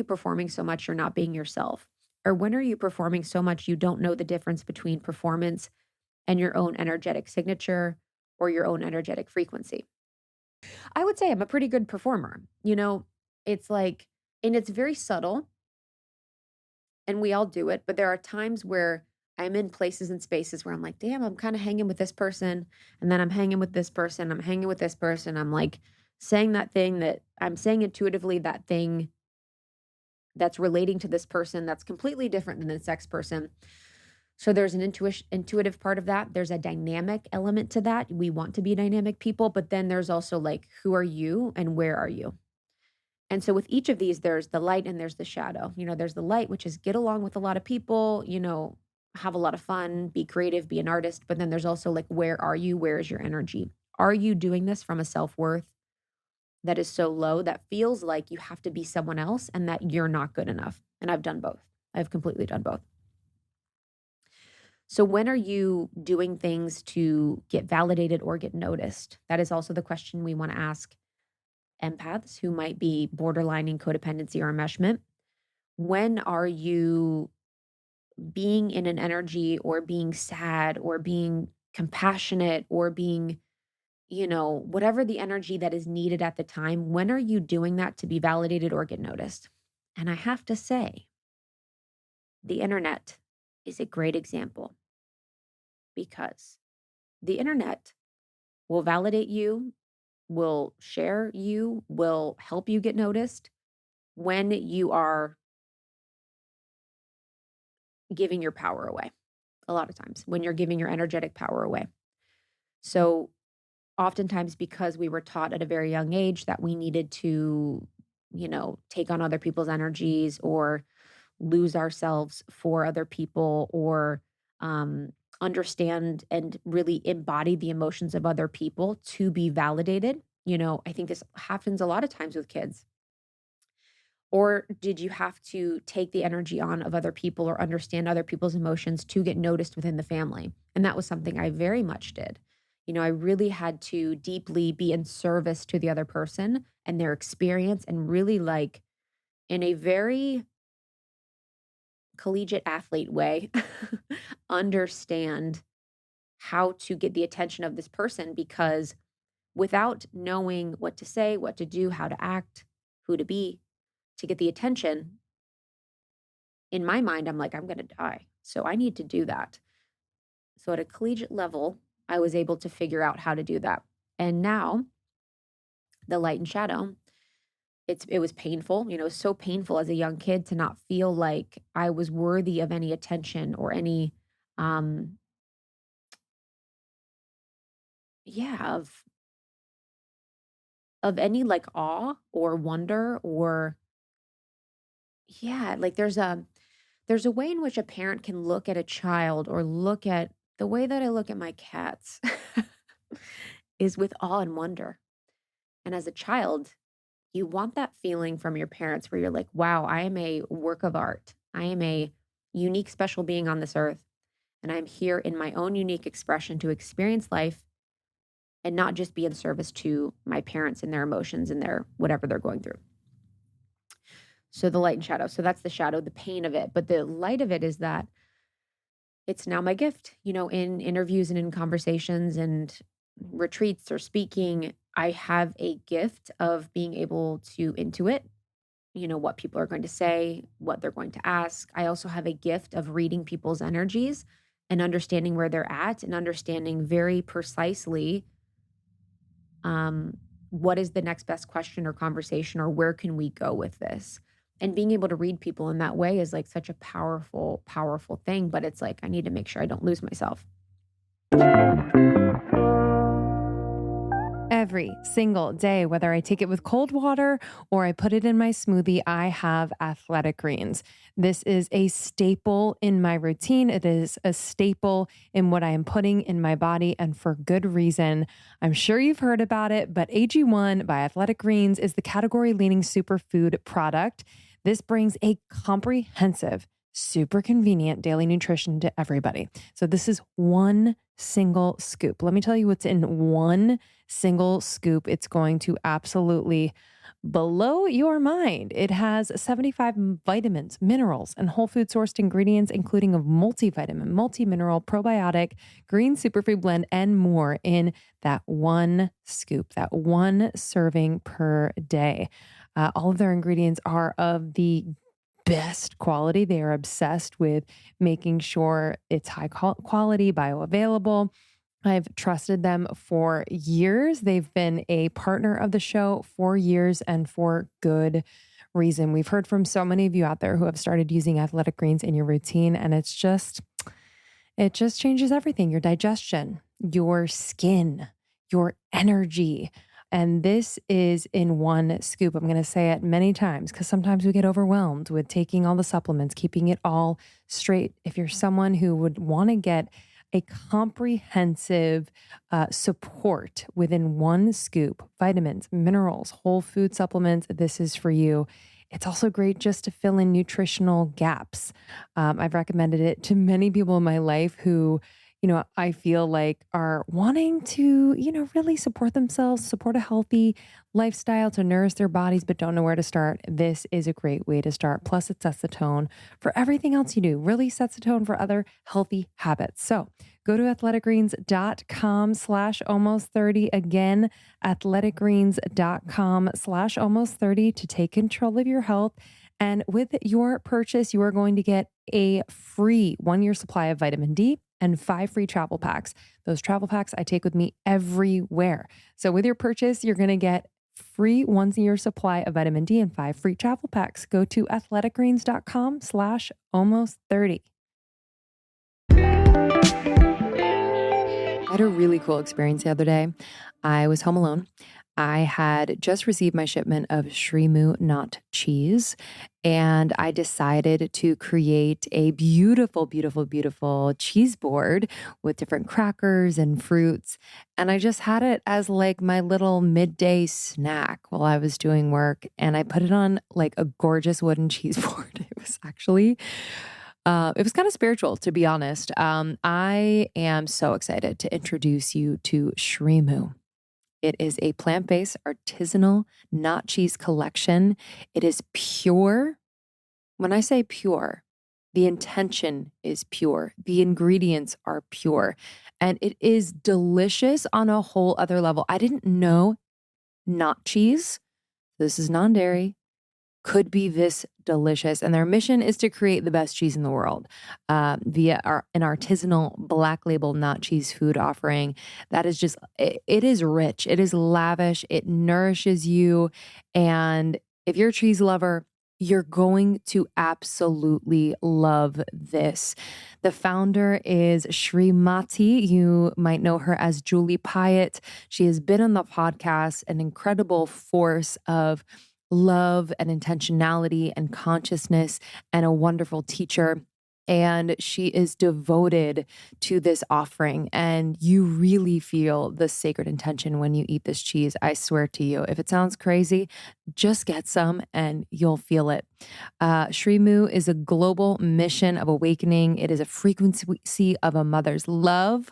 Speaker 1: performing so much you're not being yourself? Or when are you performing so much you don't know the difference between performance and your own energetic signature or your own energetic frequency? I would say I'm a pretty good performer. It's like, and it's very subtle and we all do it, but there are times where I'm in places and spaces where I'm like, damn, I'm kind of hanging with this person. And then I'm hanging with this person. I'm hanging with this person. I'm like saying that thing that I'm saying intuitively, that thing that's relating to this person that's completely different than this next person. So there's an intuitive part of that. There's a dynamic element to that. We want to be dynamic people, but then there's also like, who are you and where are you? And so with each of these, there's the light and there's the shadow. There's the light, which is get along with a lot of people, have a lot of fun, be creative, be an artist. But then there's also like, where are you? Where is your energy? Are you doing this from a self worth that is so low that feels like you have to be someone else and that you're not good enough? And I've done both. I've completely done both. So when are you doing things to get validated or get noticed? That is also the question we want to ask empaths who might be borderlining codependency or enmeshment. When are you being in an energy or being sad or being compassionate or being, whatever the energy that is needed at the time? When are you doing that to be validated or get noticed? And I have to say, the internet is a great example because the internet will validate you, will share you, will help you get noticed when you are giving your power away. A lot of times when you're giving your energetic power away. So oftentimes because we were taught at a very young age that we needed to, take on other people's energies or lose ourselves for other people or understand and really embody the emotions of other people to be validated. I think this happens a lot of times with kids. Or did you have to take the energy on of other people or understand other people's emotions to get noticed within the family? And that was something I very much did. I really had to deeply be in service to the other person and their experience and really like in a very collegiate athlete way understand how to get the attention of this person because without knowing what to say, what to do, how to act, who to be to get the attention, in my mind, I'm like, I'm going to die. So I need to do that. So at a collegiate level, I was able to figure out how to do that. And now the light and shadow, it was painful, so painful as a young kid to not feel like I was worthy of any attention or any um yeah, of any like awe or wonder or yeah, like there's a way in which a parent can look at a child or look at the way that I look at my cats is with awe and wonder. And as a child, you want that feeling from your parents where you're like, wow, I am a work of art. I am a unique, special being on this earth. And I'm here in my own unique expression to experience life and not just be in service to my parents and their emotions and their whatever they're going through. So the light and shadow. So that's the shadow, the pain of it. But the light of it is that it's now my gift, in interviews and in conversations and retreats or speaking, I have a gift of being able to intuit, what people are going to say, what they're going to ask. I also have a gift of reading people's energies and understanding where they're at and understanding very precisely um, what is the next best question or conversation, or where can we go with this? And being able to read people in that way is like such a powerful, powerful thing. But it's like, I need to make sure I don't lose myself.
Speaker 2: Every single day, whether I take it with cold water or I put it in my smoothie, I have athletic greens. This is a staple in my routine. It is a staple in what I am putting in my body, and for good reason. I'm sure you've heard about it, but AG1 by Athletic Greens is the category leading superfood product. This brings a comprehensive, super convenient daily nutrition to everybody. So this is one single scoop. Let me tell you what's in one single scoop. It's going to absolutely blow your mind. It has 75 vitamins, minerals, and whole food sourced ingredients, including a multivitamin, multi-mineral, probiotic, green superfood blend, and more in that one scoop, that one serving per day. All of their ingredients are of the best quality. They are obsessed with making sure it's high quality, bioavailable. I've trusted them for years. They've been a partner of the show for years, and for good reason. We've heard from so many of you out there who have started using Athletic Greens in your routine, and it just changes everything. Your digestion, your skin, your energy. And this is in one scoop. I'm going to say it many times because sometimes we get overwhelmed with taking all the supplements, keeping it all straight. If you're someone who would want to get a comprehensive support within one scoop, vitamins, minerals, whole food supplements, this is for you. It's also great just to fill in nutritional gaps. I've recommended it to many people in my life who, I feel like are wanting to, really support themselves, support a healthy lifestyle to nourish their bodies, but don't know where to start. This is a great way to start. Plus, it sets the tone for everything else you do, really sets the tone for other healthy habits. So go to athleticgreens.com/almost30. Again, athleticgreens.com/almost30 to take control of your health. And with your purchase, you are going to get a free 1-year supply of vitamin D and 5 free travel packs. Those travel packs I take with me everywhere. So with your purchase, you're going to get free 1-year supply of vitamin D and 5 free travel packs. Go to athleticgreens.com/almost30. I had a really cool experience the other day. I was home alone. I had just received my shipment of Shrimu Not cheese, and I decided to create a beautiful, beautiful, beautiful cheese board with different crackers and fruits. And I just had it as like my little midday snack while I was doing work. And I put it on like a gorgeous wooden cheese board. It was actually it was kind of spiritual, to be honest. I am so excited to introduce you to Shrimu. It is a plant-based artisanal not cheese collection. It is pure. When I say pure, the intention is pure. The ingredients are pure. And it is delicious on a whole other level. I didn't know not cheese, this is non-dairy, could be this delicious. And their mission is to create the best cheese in the world via an artisanal black label not cheese food offering that is just, it is rich, it is lavish, it nourishes you. And if you're a cheese lover, you're going to absolutely love this. The founder is Srimati. You might know her as Julie Pyatt. She has been on the podcast, an incredible force of love and intentionality and consciousness, and a wonderful teacher. And she is devoted to this offering. And you really feel the sacred intention when you eat this cheese. I swear to you, if it sounds crazy, just get some and you'll feel it. Shrimu is a global mission of awakening. It is a frequency of a mother's love,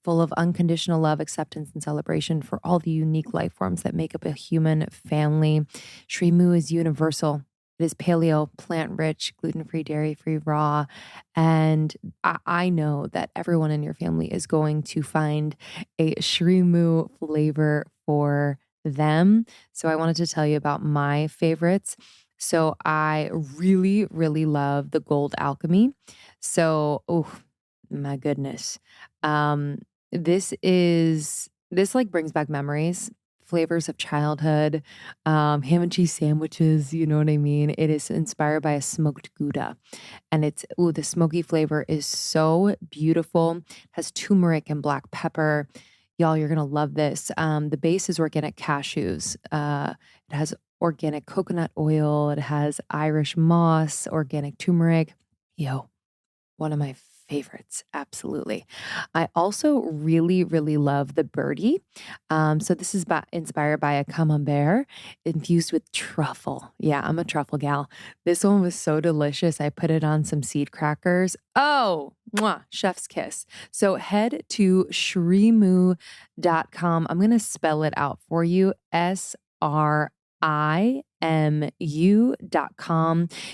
Speaker 2: full of unconditional love, acceptance, and celebration for all the unique life forms that make up a human family. Shrimu is universal. It is paleo, plant-rich, gluten-free, dairy-free, raw. And I know that everyone in your family is going to find a Shrimu flavor for them. So I wanted to tell you about my favorites. So I really, really love the Gold Alchemy. So, oh my goodness. This like brings back memories flavors of childhood, ham and cheese sandwiches, you know what I mean? It is inspired by a smoked Gouda. And it's, ooh, the smoky flavor is so beautiful. It has turmeric and black pepper. Y'all, you're gonna love this. The base is organic cashews. It has organic coconut oil. It has Irish moss, organic turmeric. Yo, one of my favorites, absolutely. I also really, really love the birdie. So this is inspired by a camembert infused with truffle. Yeah, I'm a truffle gal. This one was so delicious. I put it on some seed crackers. Oh, mwah, chef's kiss. So head to shrimu.com. I'm going to spell it out for you. SRIMU.com.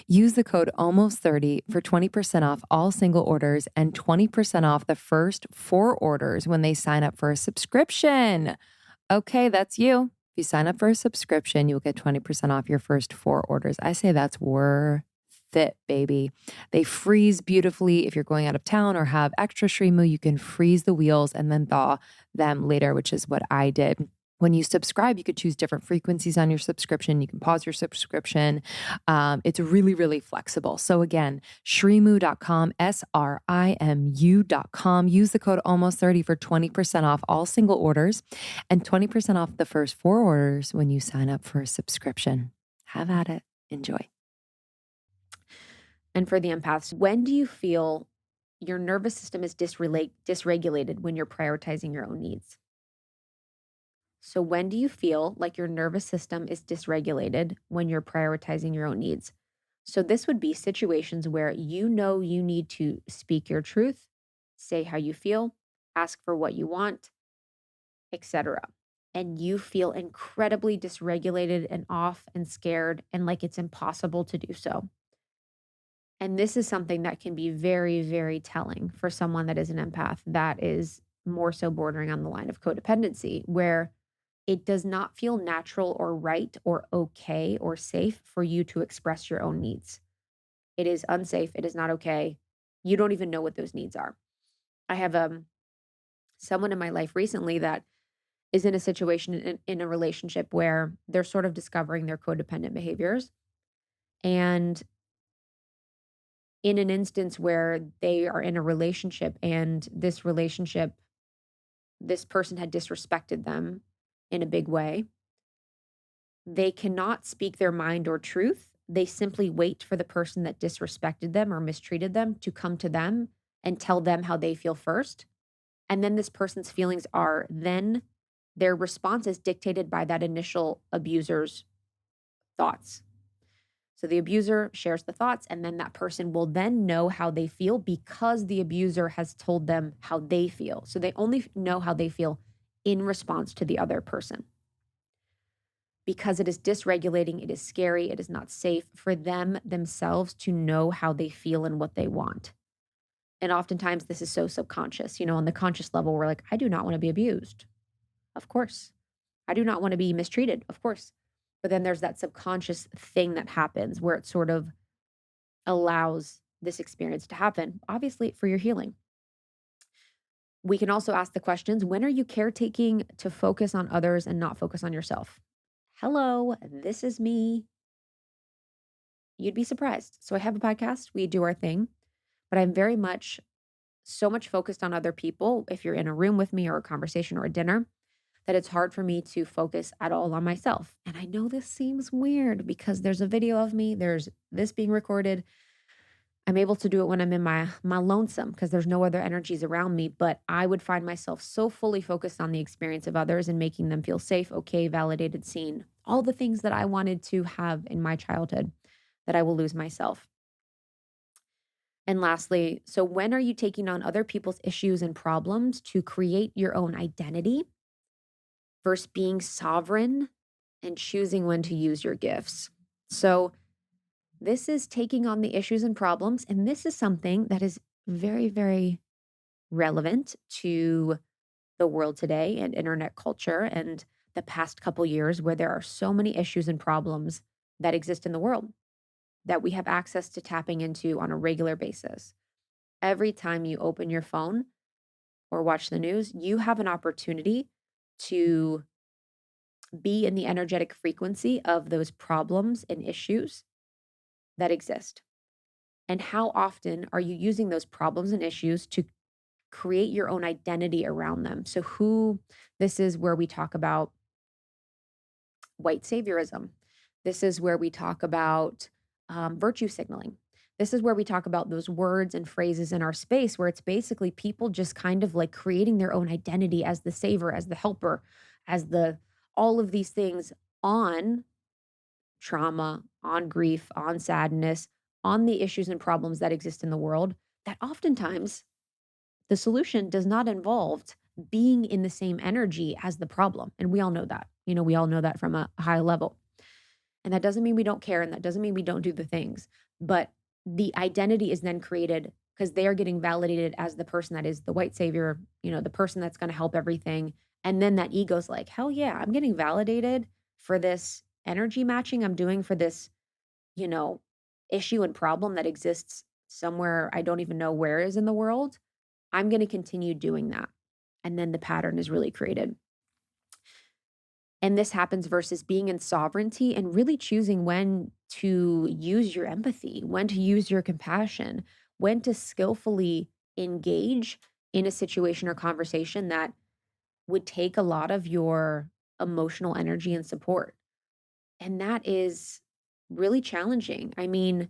Speaker 2: Use the code almost30 for 20% off all single orders and 20% off the first 4 orders when they sign up for a subscription. Okay, that's you. If you sign up for a subscription, you'll get 20% off your first 4 orders. I say that's worth it, baby. They freeze beautifully. If you're going out of town or have extra Shrimu, you can freeze the wheels and then thaw them later, which is what I did. When you subscribe, you could choose different frequencies on your subscription. You can pause your subscription. It's really, really flexible. So again, shrimu.com, SRIMU.com. Use the code almost30 for 20% off all single orders and 20% off the first 4 orders when you sign up for a subscription. Have at it. Enjoy.
Speaker 1: And for the empaths, when do you feel your nervous system is dysregulated when you're prioritizing your own needs? So, when do you feel like your nervous system is dysregulated when you're prioritizing your own needs? So, this would be situations where you know you need to speak your truth, say how you feel, ask for what you want, etc. And you feel incredibly dysregulated and off and scared and like it's impossible to do so. And this is something that can be very, very telling for someone that is an empath that is more so bordering on the line of codependency, where it does not feel natural or right or okay or safe for you to express your own needs. It is unsafe. It is not okay. You don't even know what those needs are. I have someone in my life recently that is in a situation in a relationship where they're sort of discovering their codependent behaviors. And in an instance where they are in a relationship and this person had disrespected them in a big way, they cannot speak their mind or truth. They simply wait for the person that disrespected them or mistreated them to come to them and tell them how they feel first. And then this person's feelings are then their response is dictated by that initial abuser's thoughts. So the abuser shares the thoughts, and then that person will then know how they feel because the abuser has told them how they feel. So they only know how they feel in response to the other person. Because it is dysregulating, it is scary, it is not safe for them themselves to know how they feel and what they want. And oftentimes this is so subconscious. On the conscious level, we're like, I do not want to be abused. Of course. I do not want to be mistreated. Of course. But then there's that subconscious thing that happens where it sort of allows this experience to happen, obviously for your healing. We can also ask the questions, when are you caretaking to focus on others and not focus on yourself? Hello, this is me. You'd be surprised. So I have a podcast, we do our thing, but I'm very much so much focused on other people. If you're in a room with me or a conversation or a dinner, that it's hard for me to focus at all on myself. And I know this seems weird because there's a video of me, there's this being recorded. I'm able to do it when I'm in my lonesome because there's no other energies around me, but I would find myself so fully focused on the experience of others and making them feel safe, okay, validated, seen, all the things that I wanted to have in my childhood, that I will lose myself. And lastly, so when are you taking on other people's issues and problems to create your own identity versus being sovereign and choosing when to use your gifts? So this is taking on the issues and problems. And this is something that is very, very relevant to the world today and internet culture and the past couple years, where there are so many issues and problems that exist in the world that we have access to tapping into on a regular basis. Every time you open your phone or watch the news, you have an opportunity to Be in the energetic frequency of those problems and issues that exist. And how often are you using those problems and issues to create your own identity around them? So, this is where we talk about white saviorism. This is where we talk about virtue signaling. This is where we talk about those words and phrases in our space where it's basically people just kind of like creating their own identity as the saver, as the helper, as the all of these things on trauma, on grief, on sadness, on the issues and problems that exist in the world, that oftentimes the solution does not involve being in the same energy as the problem. And we all know that. We all know that from a high level. And that doesn't mean we don't care and that doesn't mean we don't do the things. But the identity is then created because they are getting validated as the person that is the white savior, the person that's going to help everything. And then that ego's like, hell yeah, I'm getting validated for this energy matching I'm doing for this, you know, issue and problem that exists somewhere I don't even know where is in the world. I'm going to continue doing that. And then the pattern is really created. And this happens versus being in sovereignty and really choosing when to use your empathy, when to use your compassion, when to skillfully engage in a situation or conversation that would take a lot of your emotional energy and support. And that is really challenging. I mean,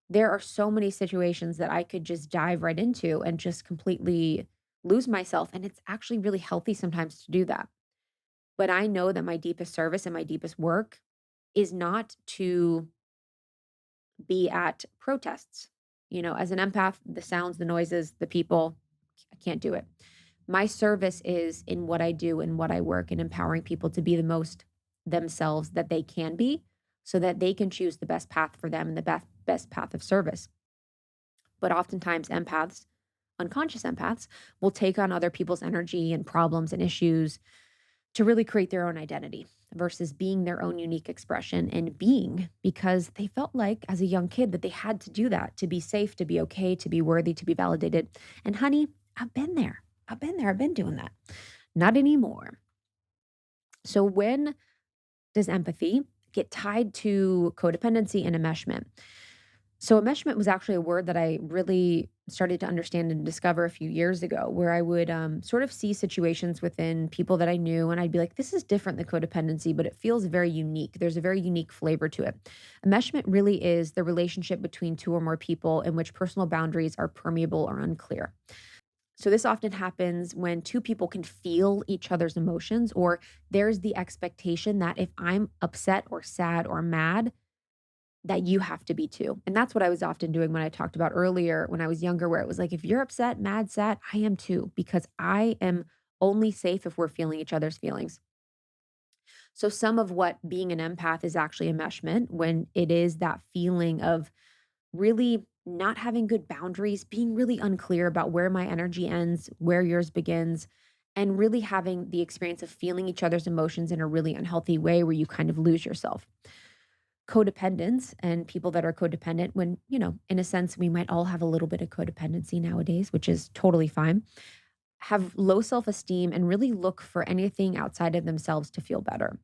Speaker 1: there are so many situations that I could just dive right into and just completely lose myself. And it's actually really healthy sometimes to do that. But I know that my deepest service and my deepest work is not to be at protests. As an empath, the sounds, the noises, the people, I can't do it. My service is in what I do and what I work and empowering people to be the most themselves that they can be so that they can choose the best path for them and the best path of service. But oftentimes, empaths, unconscious empaths, will take on other people's energy and problems and issues to really create their own identity versus being their own unique expression and being because they felt like as a young kid that they had to do that to be safe, to be okay, to be worthy, to be validated. And honey, I've been there. I've been there. I've been doing that. Not anymore. So when does empathy get tied to codependency and enmeshment? So, enmeshment was actually a word that I really started to understand and discover a few years ago, where I would sort of see situations within people that I knew, and I'd be like, this is different than codependency, but it feels very unique. There's a very unique flavor to it. Enmeshment really is the relationship between two or more people in which personal boundaries are permeable or unclear. So, this often happens when two people can feel each other's emotions, or there's the expectation that if I'm upset or sad or mad, that you have to be too. And that's what I was often doing when I talked about earlier when I was younger, where it was like, if you're upset, mad, sad, I am too, because I am only safe if we're feeling each other's feelings. So, some of what being an empath is actually enmeshment when it is that feeling of really not having good boundaries, being really unclear about where my energy ends, where yours begins, and really having the experience of feeling each other's emotions in a really unhealthy way where you kind of lose yourself. Codependents and people that are codependent, when, in a sense, we might all have a little bit of codependency nowadays, which is totally fine, have low self esteem and really look for anything outside of themselves to feel better.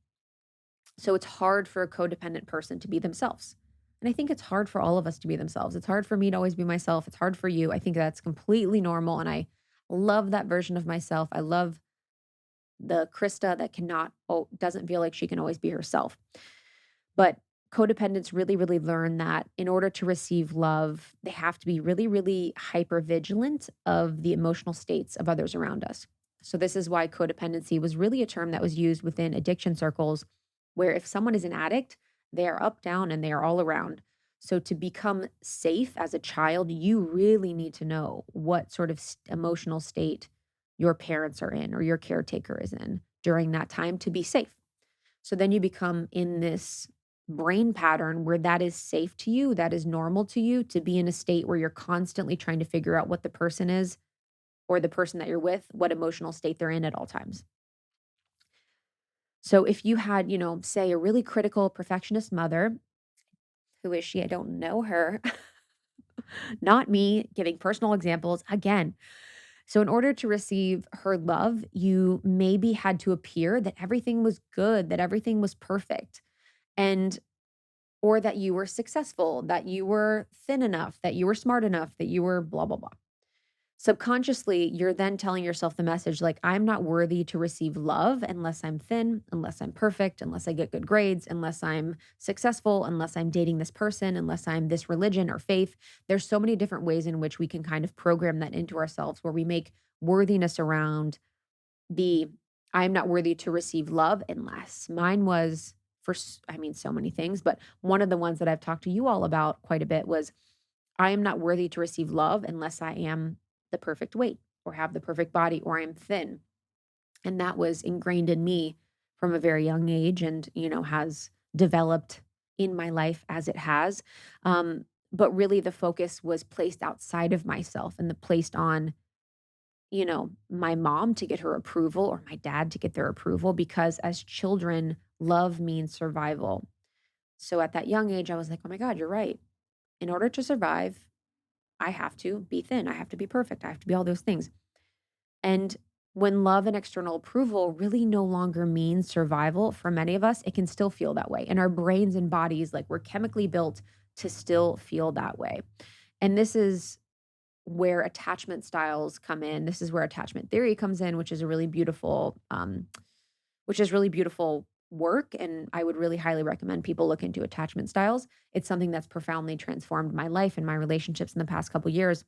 Speaker 1: So it's hard for a codependent person to be themselves. And I think it's hard for all of us to be themselves. It's hard for me to always be myself. It's hard for you. I think that's completely normal. And I love that version of myself. I love the Krista that doesn't feel like she can always be herself. But codependents really, really learn that in order to receive love, they have to be really, really hyper vigilant of the emotional states of others around us. So, this is why codependency was really a term that was used within addiction circles, where if someone is an addict, they are up, down, and they are all around. So, to become safe as a child, you really need to know what sort of emotional state your parents are in or your caretaker is in during that time to be safe. So then you become in this brain pattern where that is safe to you, that is normal to you to be in a state where you're constantly trying to figure out what the person is or the person that you're with, what emotional state they're in at all times. So if you had, say a really critical perfectionist mother, who is she? I don't know her. Not me giving personal examples again. So, in order to receive her love, you maybe had to appear that everything was good, that everything was perfect, and or that you were successful, that you were thin enough, that you were smart enough, that you were blah, blah, blah. Subconsciously, you're then telling yourself the message like, I'm not worthy to receive love unless I'm thin, unless I'm perfect, unless I get good grades, unless I'm successful, unless I'm dating this person, unless I'm this religion or faith. There's so many different ways in which we can kind of program that into ourselves where we make worthiness around the I'm not worthy to receive love unless. Mine was I mean, so many things, but one of the ones that I've talked to you all about quite a bit was I am not worthy to receive love unless I am the perfect weight or have the perfect body or I'm thin. And that was ingrained in me from a very young age and, has developed in my life as it has. But really, the focus was placed outside of myself and the placed on, my mom to get her approval or my dad to get their approval because as children, love means survival. So at that young age, I was like, oh my God, you're right. In order to survive, I have to be thin. I have to be perfect. I have to be all those things. And when love and external approval really no longer means survival for many of us, it can still feel that way. And our brains and bodies, like we're chemically built to still feel that way. And this is where attachment styles come in. This is where attachment theory comes in, which is a really beautiful, really beautiful work. And I would really highly recommend people look into attachment styles. It's something that's profoundly transformed my life and my relationships in the past couple years.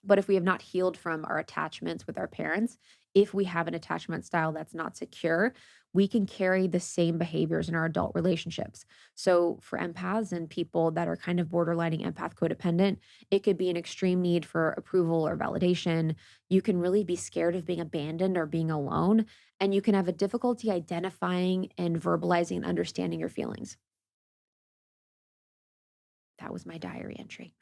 Speaker 1: But if we have not healed from our attachments with our parents, if we have an attachment style that's not secure, we can carry the same behaviors in our adult relationships. So, for empaths and people that are kind of borderlining empath codependent, it could be an extreme need for approval or validation. You can really be scared of being abandoned or being alone, and you can have a difficulty identifying and verbalizing and understanding your feelings. That was my diary entry.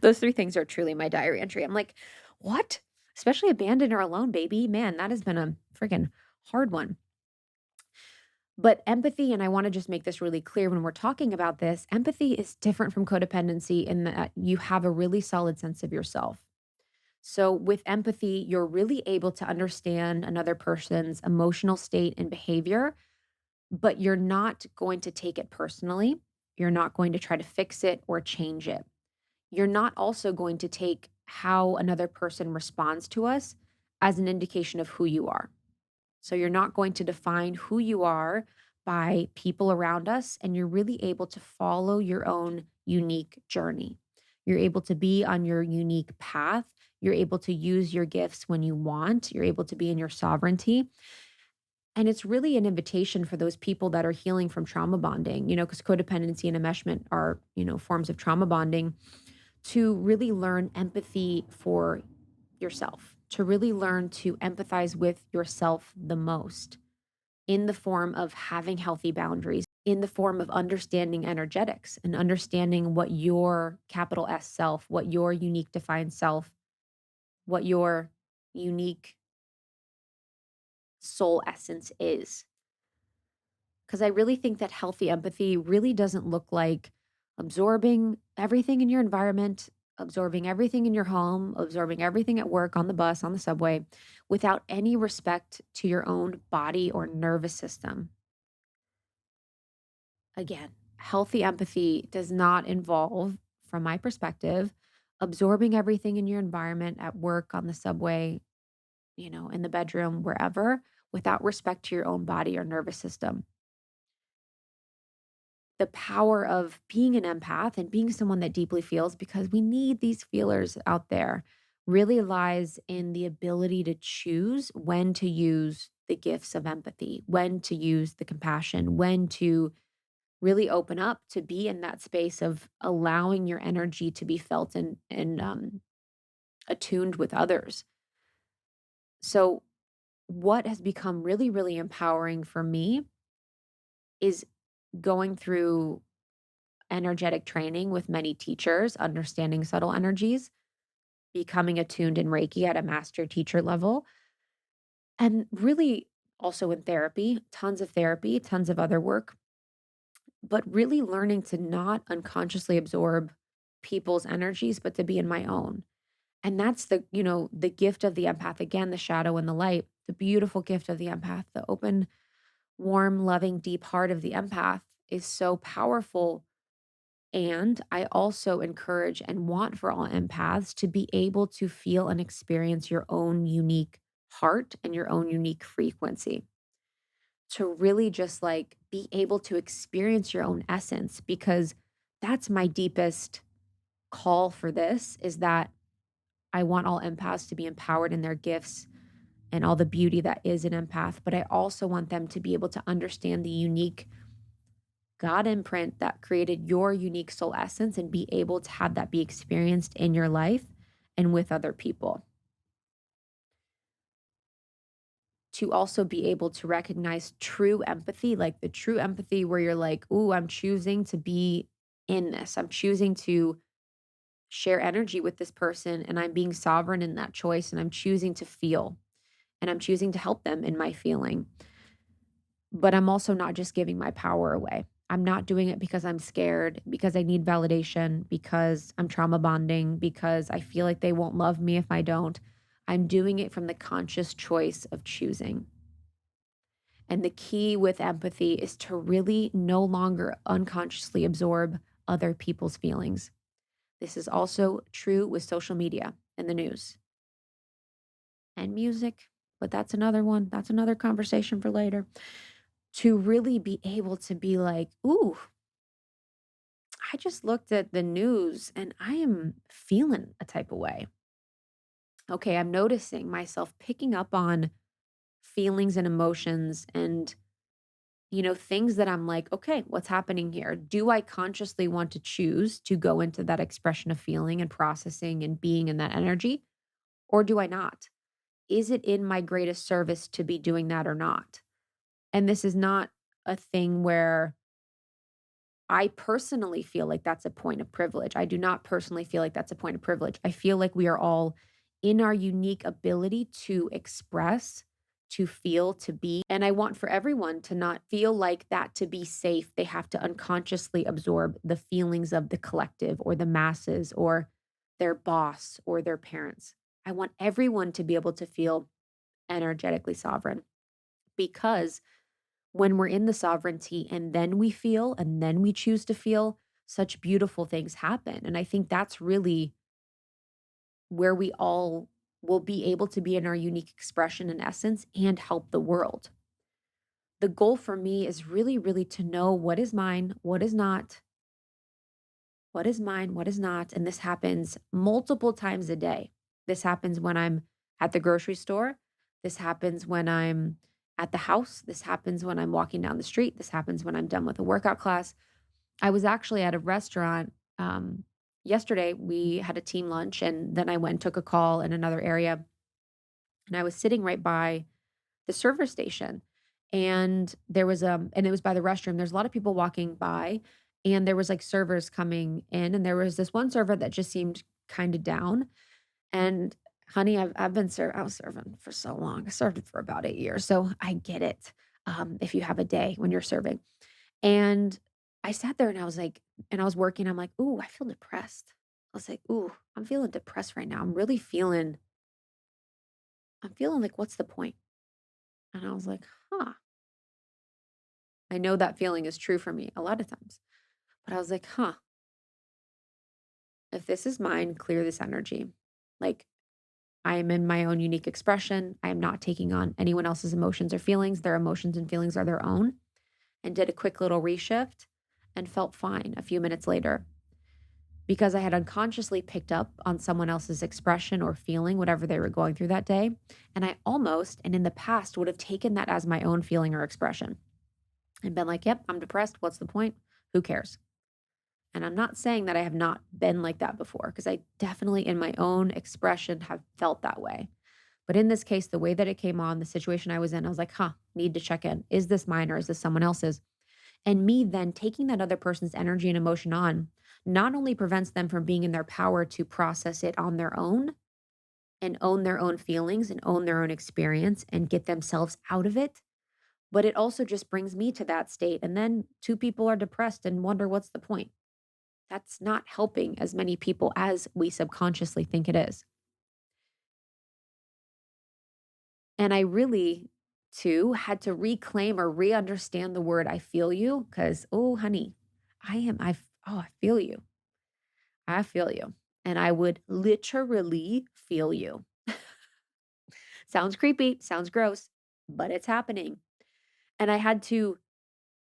Speaker 1: Those 3 things are truly my diary entry. I'm like, "What?" Especially abandoned or alone, baby. Man, that has been a freaking hard one. But empathy, and I wanna just make this really clear when we're talking about this, empathy is different from codependency in that you have a really solid sense of yourself. So with empathy, you're really able to understand another person's emotional state and behavior, but you're not going to take it personally. You're not going to try to fix it or change it. You're not also going to take how another person responds to us as an indication of who you are. So you're not going to define who you are by people around us, and you're really able to follow your own unique journey. You're able to be on your unique path. You're able to use your gifts when you want. You're able to be in your sovereignty. And it's really an invitation for those people that are healing from trauma bonding, because codependency and enmeshment are, forms of trauma bonding to really learn empathy for yourself, to really learn to empathize with yourself the most in the form of having healthy boundaries, in the form of understanding energetics and understanding what your capital S self, what your unique defined self, what your unique soul essence is. Because I really think that healthy empathy really doesn't look like absorbing everything in your environment, absorbing everything in your home, absorbing everything at work, on the bus, on the subway, without any respect to your own body or nervous system. Again, healthy empathy does not involve, from my perspective, absorbing everything in your environment at work, on the subway, in the bedroom, wherever, without respect to your own body or nervous system. The power of being an empath and being someone that deeply feels, because we need these feelers out there, really lies in the ability to choose when to use the gifts of empathy, when to use the compassion, when to really open up to be in that space of allowing your energy to be felt and attuned with others. So, what has become really, really empowering for me is going through energetic training with many teachers, understanding subtle energies, becoming attuned in Reiki at a master teacher level, and really also in therapy, tons of other work, but really learning to not unconsciously absorb people's energies, but to be in my own. And that's the gift of the empath. Again, the shadow and the light, the beautiful gift of the empath, the open, warm, loving, deep heart of the empath is so powerful. And I also encourage and want for all empaths to be able to feel and experience your own unique heart and your own unique frequency, to really just like be able to experience your own essence, because that's my deepest call for this, is that I want all empaths to be empowered in their gifts and all the beauty that is an empath, but I also want them to be able to understand the unique God imprint that created your unique soul essence and be able to have that be experienced in your life and with other people. To also be able to recognize true empathy, like the true empathy where you're like, "Ooh, I'm choosing to be in this. I'm choosing to share energy with this person and I'm being sovereign in that choice and I'm choosing to feel and I'm choosing to help them in my feeling." But I'm also not just giving my power away. I'm not doing it because I'm scared, because I need validation, because I'm trauma bonding, because I feel like they won't love me if I don't. I'm doing it from the conscious choice of choosing. And the key with empathy is to really no longer unconsciously absorb other people's feelings. This is also true with social media and the news and music, but that's another one. That's another conversation for later. To really be able to be like, ooh, I just looked at the news and I am feeling a type of way. Okay, I'm noticing myself picking up on feelings and emotions and, things that I'm like, okay, what's happening here? Do I consciously want to choose to go into that expression of feeling and processing and being in that energy? Or do I not? Is it in my greatest service to be doing that or not? And this is not a thing where I personally feel like that's a point of privilege. I do not personally feel like that's a point of privilege. I feel like we are all in our unique ability to express, to feel, to be. And I want for everyone to not feel like that to be safe, they have to unconsciously absorb the feelings of the collective or the masses or their boss or their parents. I want everyone to be able to feel energetically sovereign, because when we're in the sovereignty and then we feel and then we choose to feel, such beautiful things happen. And I think that's really where we all will be able to be in our unique expression and essence and help the world. The goal for me is really, really to know what is mine, what is not, what is mine, what is not. And this happens multiple times a day. This happens when I'm at the grocery store. This happens when I'm at the house. This happens when I'm walking down the street. This happens when I'm done with a workout class. I was actually at a restaurant yesterday. We had a team lunch, and then I went and took a call in another area. And I was sitting right by the server station, and and it was by the restroom. There's a lot of people walking by, and there was like servers coming in, and there was this one server that just seemed kind of down. And honey, I was serving for so long. I served for about 8 years, so I get it. If you have a day when you're serving, and I sat there and I was like, and I was working. I'm like, ooh, I feel depressed. I was like, ooh, I'm feeling depressed right now. I'm feeling like, what's the point? And I was like, huh, I know that feeling is true for me a lot of times. But I was like, huh, if this is mine, clear this energy. Like, I am in my own unique expression. I am not taking on anyone else's emotions or feelings. Their emotions and feelings are their own. And did a quick little reshift and felt fine a few minutes later, because I had unconsciously picked up on someone else's expression or feeling, whatever they were going through that day. And I almost, and in the past, would have taken that as my own feeling or expression and been like, yep, I'm depressed. What's the point? Who cares? And I'm not saying that I have not been like that before, because I definitely, in my own expression, have felt that way. But in this case, the way that it came on, the situation I was in, I was like, huh, need to check in. Is this mine or is this someone else's? And me then taking that other person's energy and emotion on not only prevents them from being in their power to process it on their own and own their own feelings and own their own experience and get themselves out of it, but it also just brings me to that state. And then two people are depressed and wonder what's the point. That's not helping as many people as we subconsciously think it is. And I really, too, had to reclaim or re-understand the word "I feel you" because, oh, honey, I feel you. I feel you. And I would literally feel you. Sounds creepy, sounds gross, but it's happening. And I had to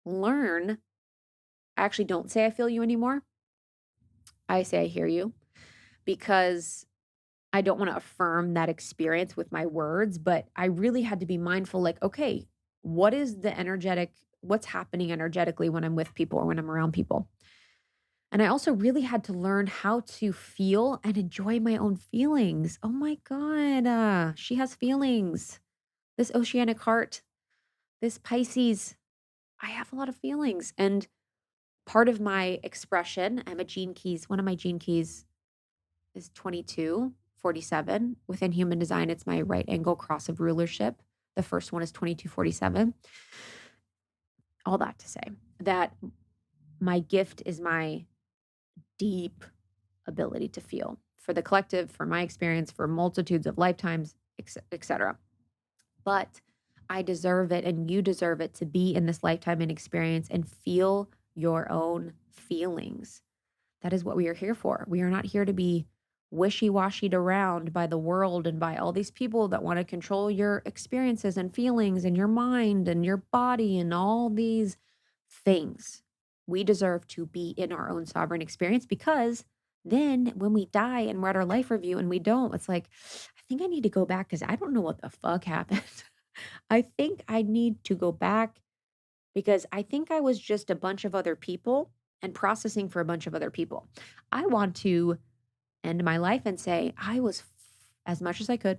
Speaker 1: learn. I actually don't say I feel you anymore. I say I hear you because I don't want to affirm that experience with my words, but I really had to be mindful like, okay, what's happening energetically when I'm with people or when I'm around people? And I also really had to learn how to feel and enjoy my own feelings. Oh my God, she has feelings. This oceanic heart, this Pisces, I have a lot of feelings. And part of my expression, I'm a gene keys, one of my gene keys is 2247. Within human design, it's my right angle cross of rulership. The first one is 2247. All that to say that my gift is my deep ability to feel for the collective, for my experience, for multitudes of lifetimes, etc. But I deserve it and you deserve it to be in this lifetime and experience and feel your own feelings. That is what we are here for. We are not here to be wishy-washied around by the world and by all these people that want to control your experiences and feelings and your mind and your body and all these things. We deserve to be in our own sovereign experience because then when we die and we're at our life review and we don't, it's like, I think I need to go back because I don't know what the fuck happened. I think I need to go back because I think I was just a bunch of other people and processing for a bunch of other people. I want to end my life and say, I was as much as I could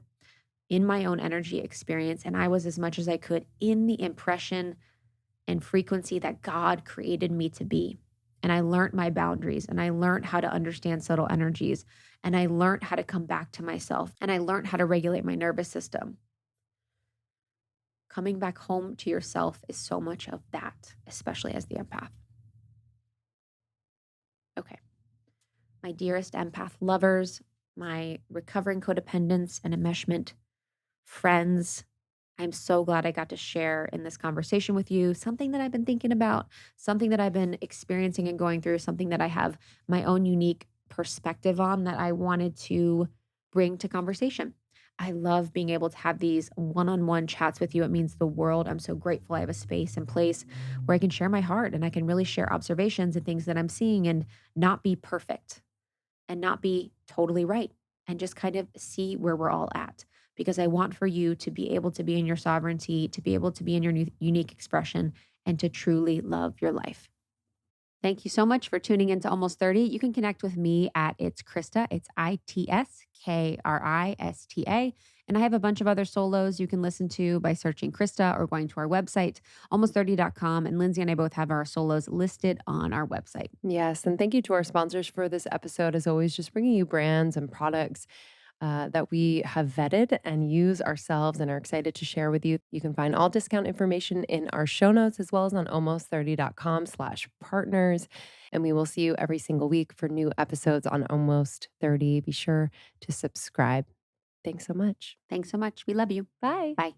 Speaker 1: in my own energy experience, and I was as much as I could in the impression and frequency that God created me to be. And I learned my boundaries and I learned how to understand subtle energies and I learned how to come back to myself and I learned how to regulate my nervous system. Coming back home to yourself is so much of that, especially as the empath. Okay. My dearest empath lovers, my recovering codependents and enmeshment friends, I'm so glad I got to share in this conversation with you something that I've been thinking about, something that I've been experiencing and going through, something that I have my own unique perspective on that I wanted to bring to conversation. I love being able to have these one on one chats with you. It means the world. I'm so grateful I have a space and place where I can share my heart and I can really share observations and things that I'm seeing and not be perfect and not be totally right and just kind of see where we're all at. Because I want for you to be able to be in your sovereignty, to be able to be in your unique expression, and to truly love your life. Thank you so much for tuning into Almost 30. You can connect with me at It's Krista. It's ITSKRISTA. And I have a bunch of other solos you can listen to by searching Krista or going to our website, almost30.com. And Lindsay and I both have our solos listed on our website.
Speaker 2: Yes. And thank you to our sponsors for this episode. As always, just bringing you brands and products that we have vetted and use ourselves and are excited to share with you. You can find all discount information in our show notes as well as on almost30.com/partners. And we will see you every single week for new episodes on Almost 30. Be sure to subscribe. Thanks so much.
Speaker 1: Thanks so much. We love you.
Speaker 2: Bye.
Speaker 1: Bye.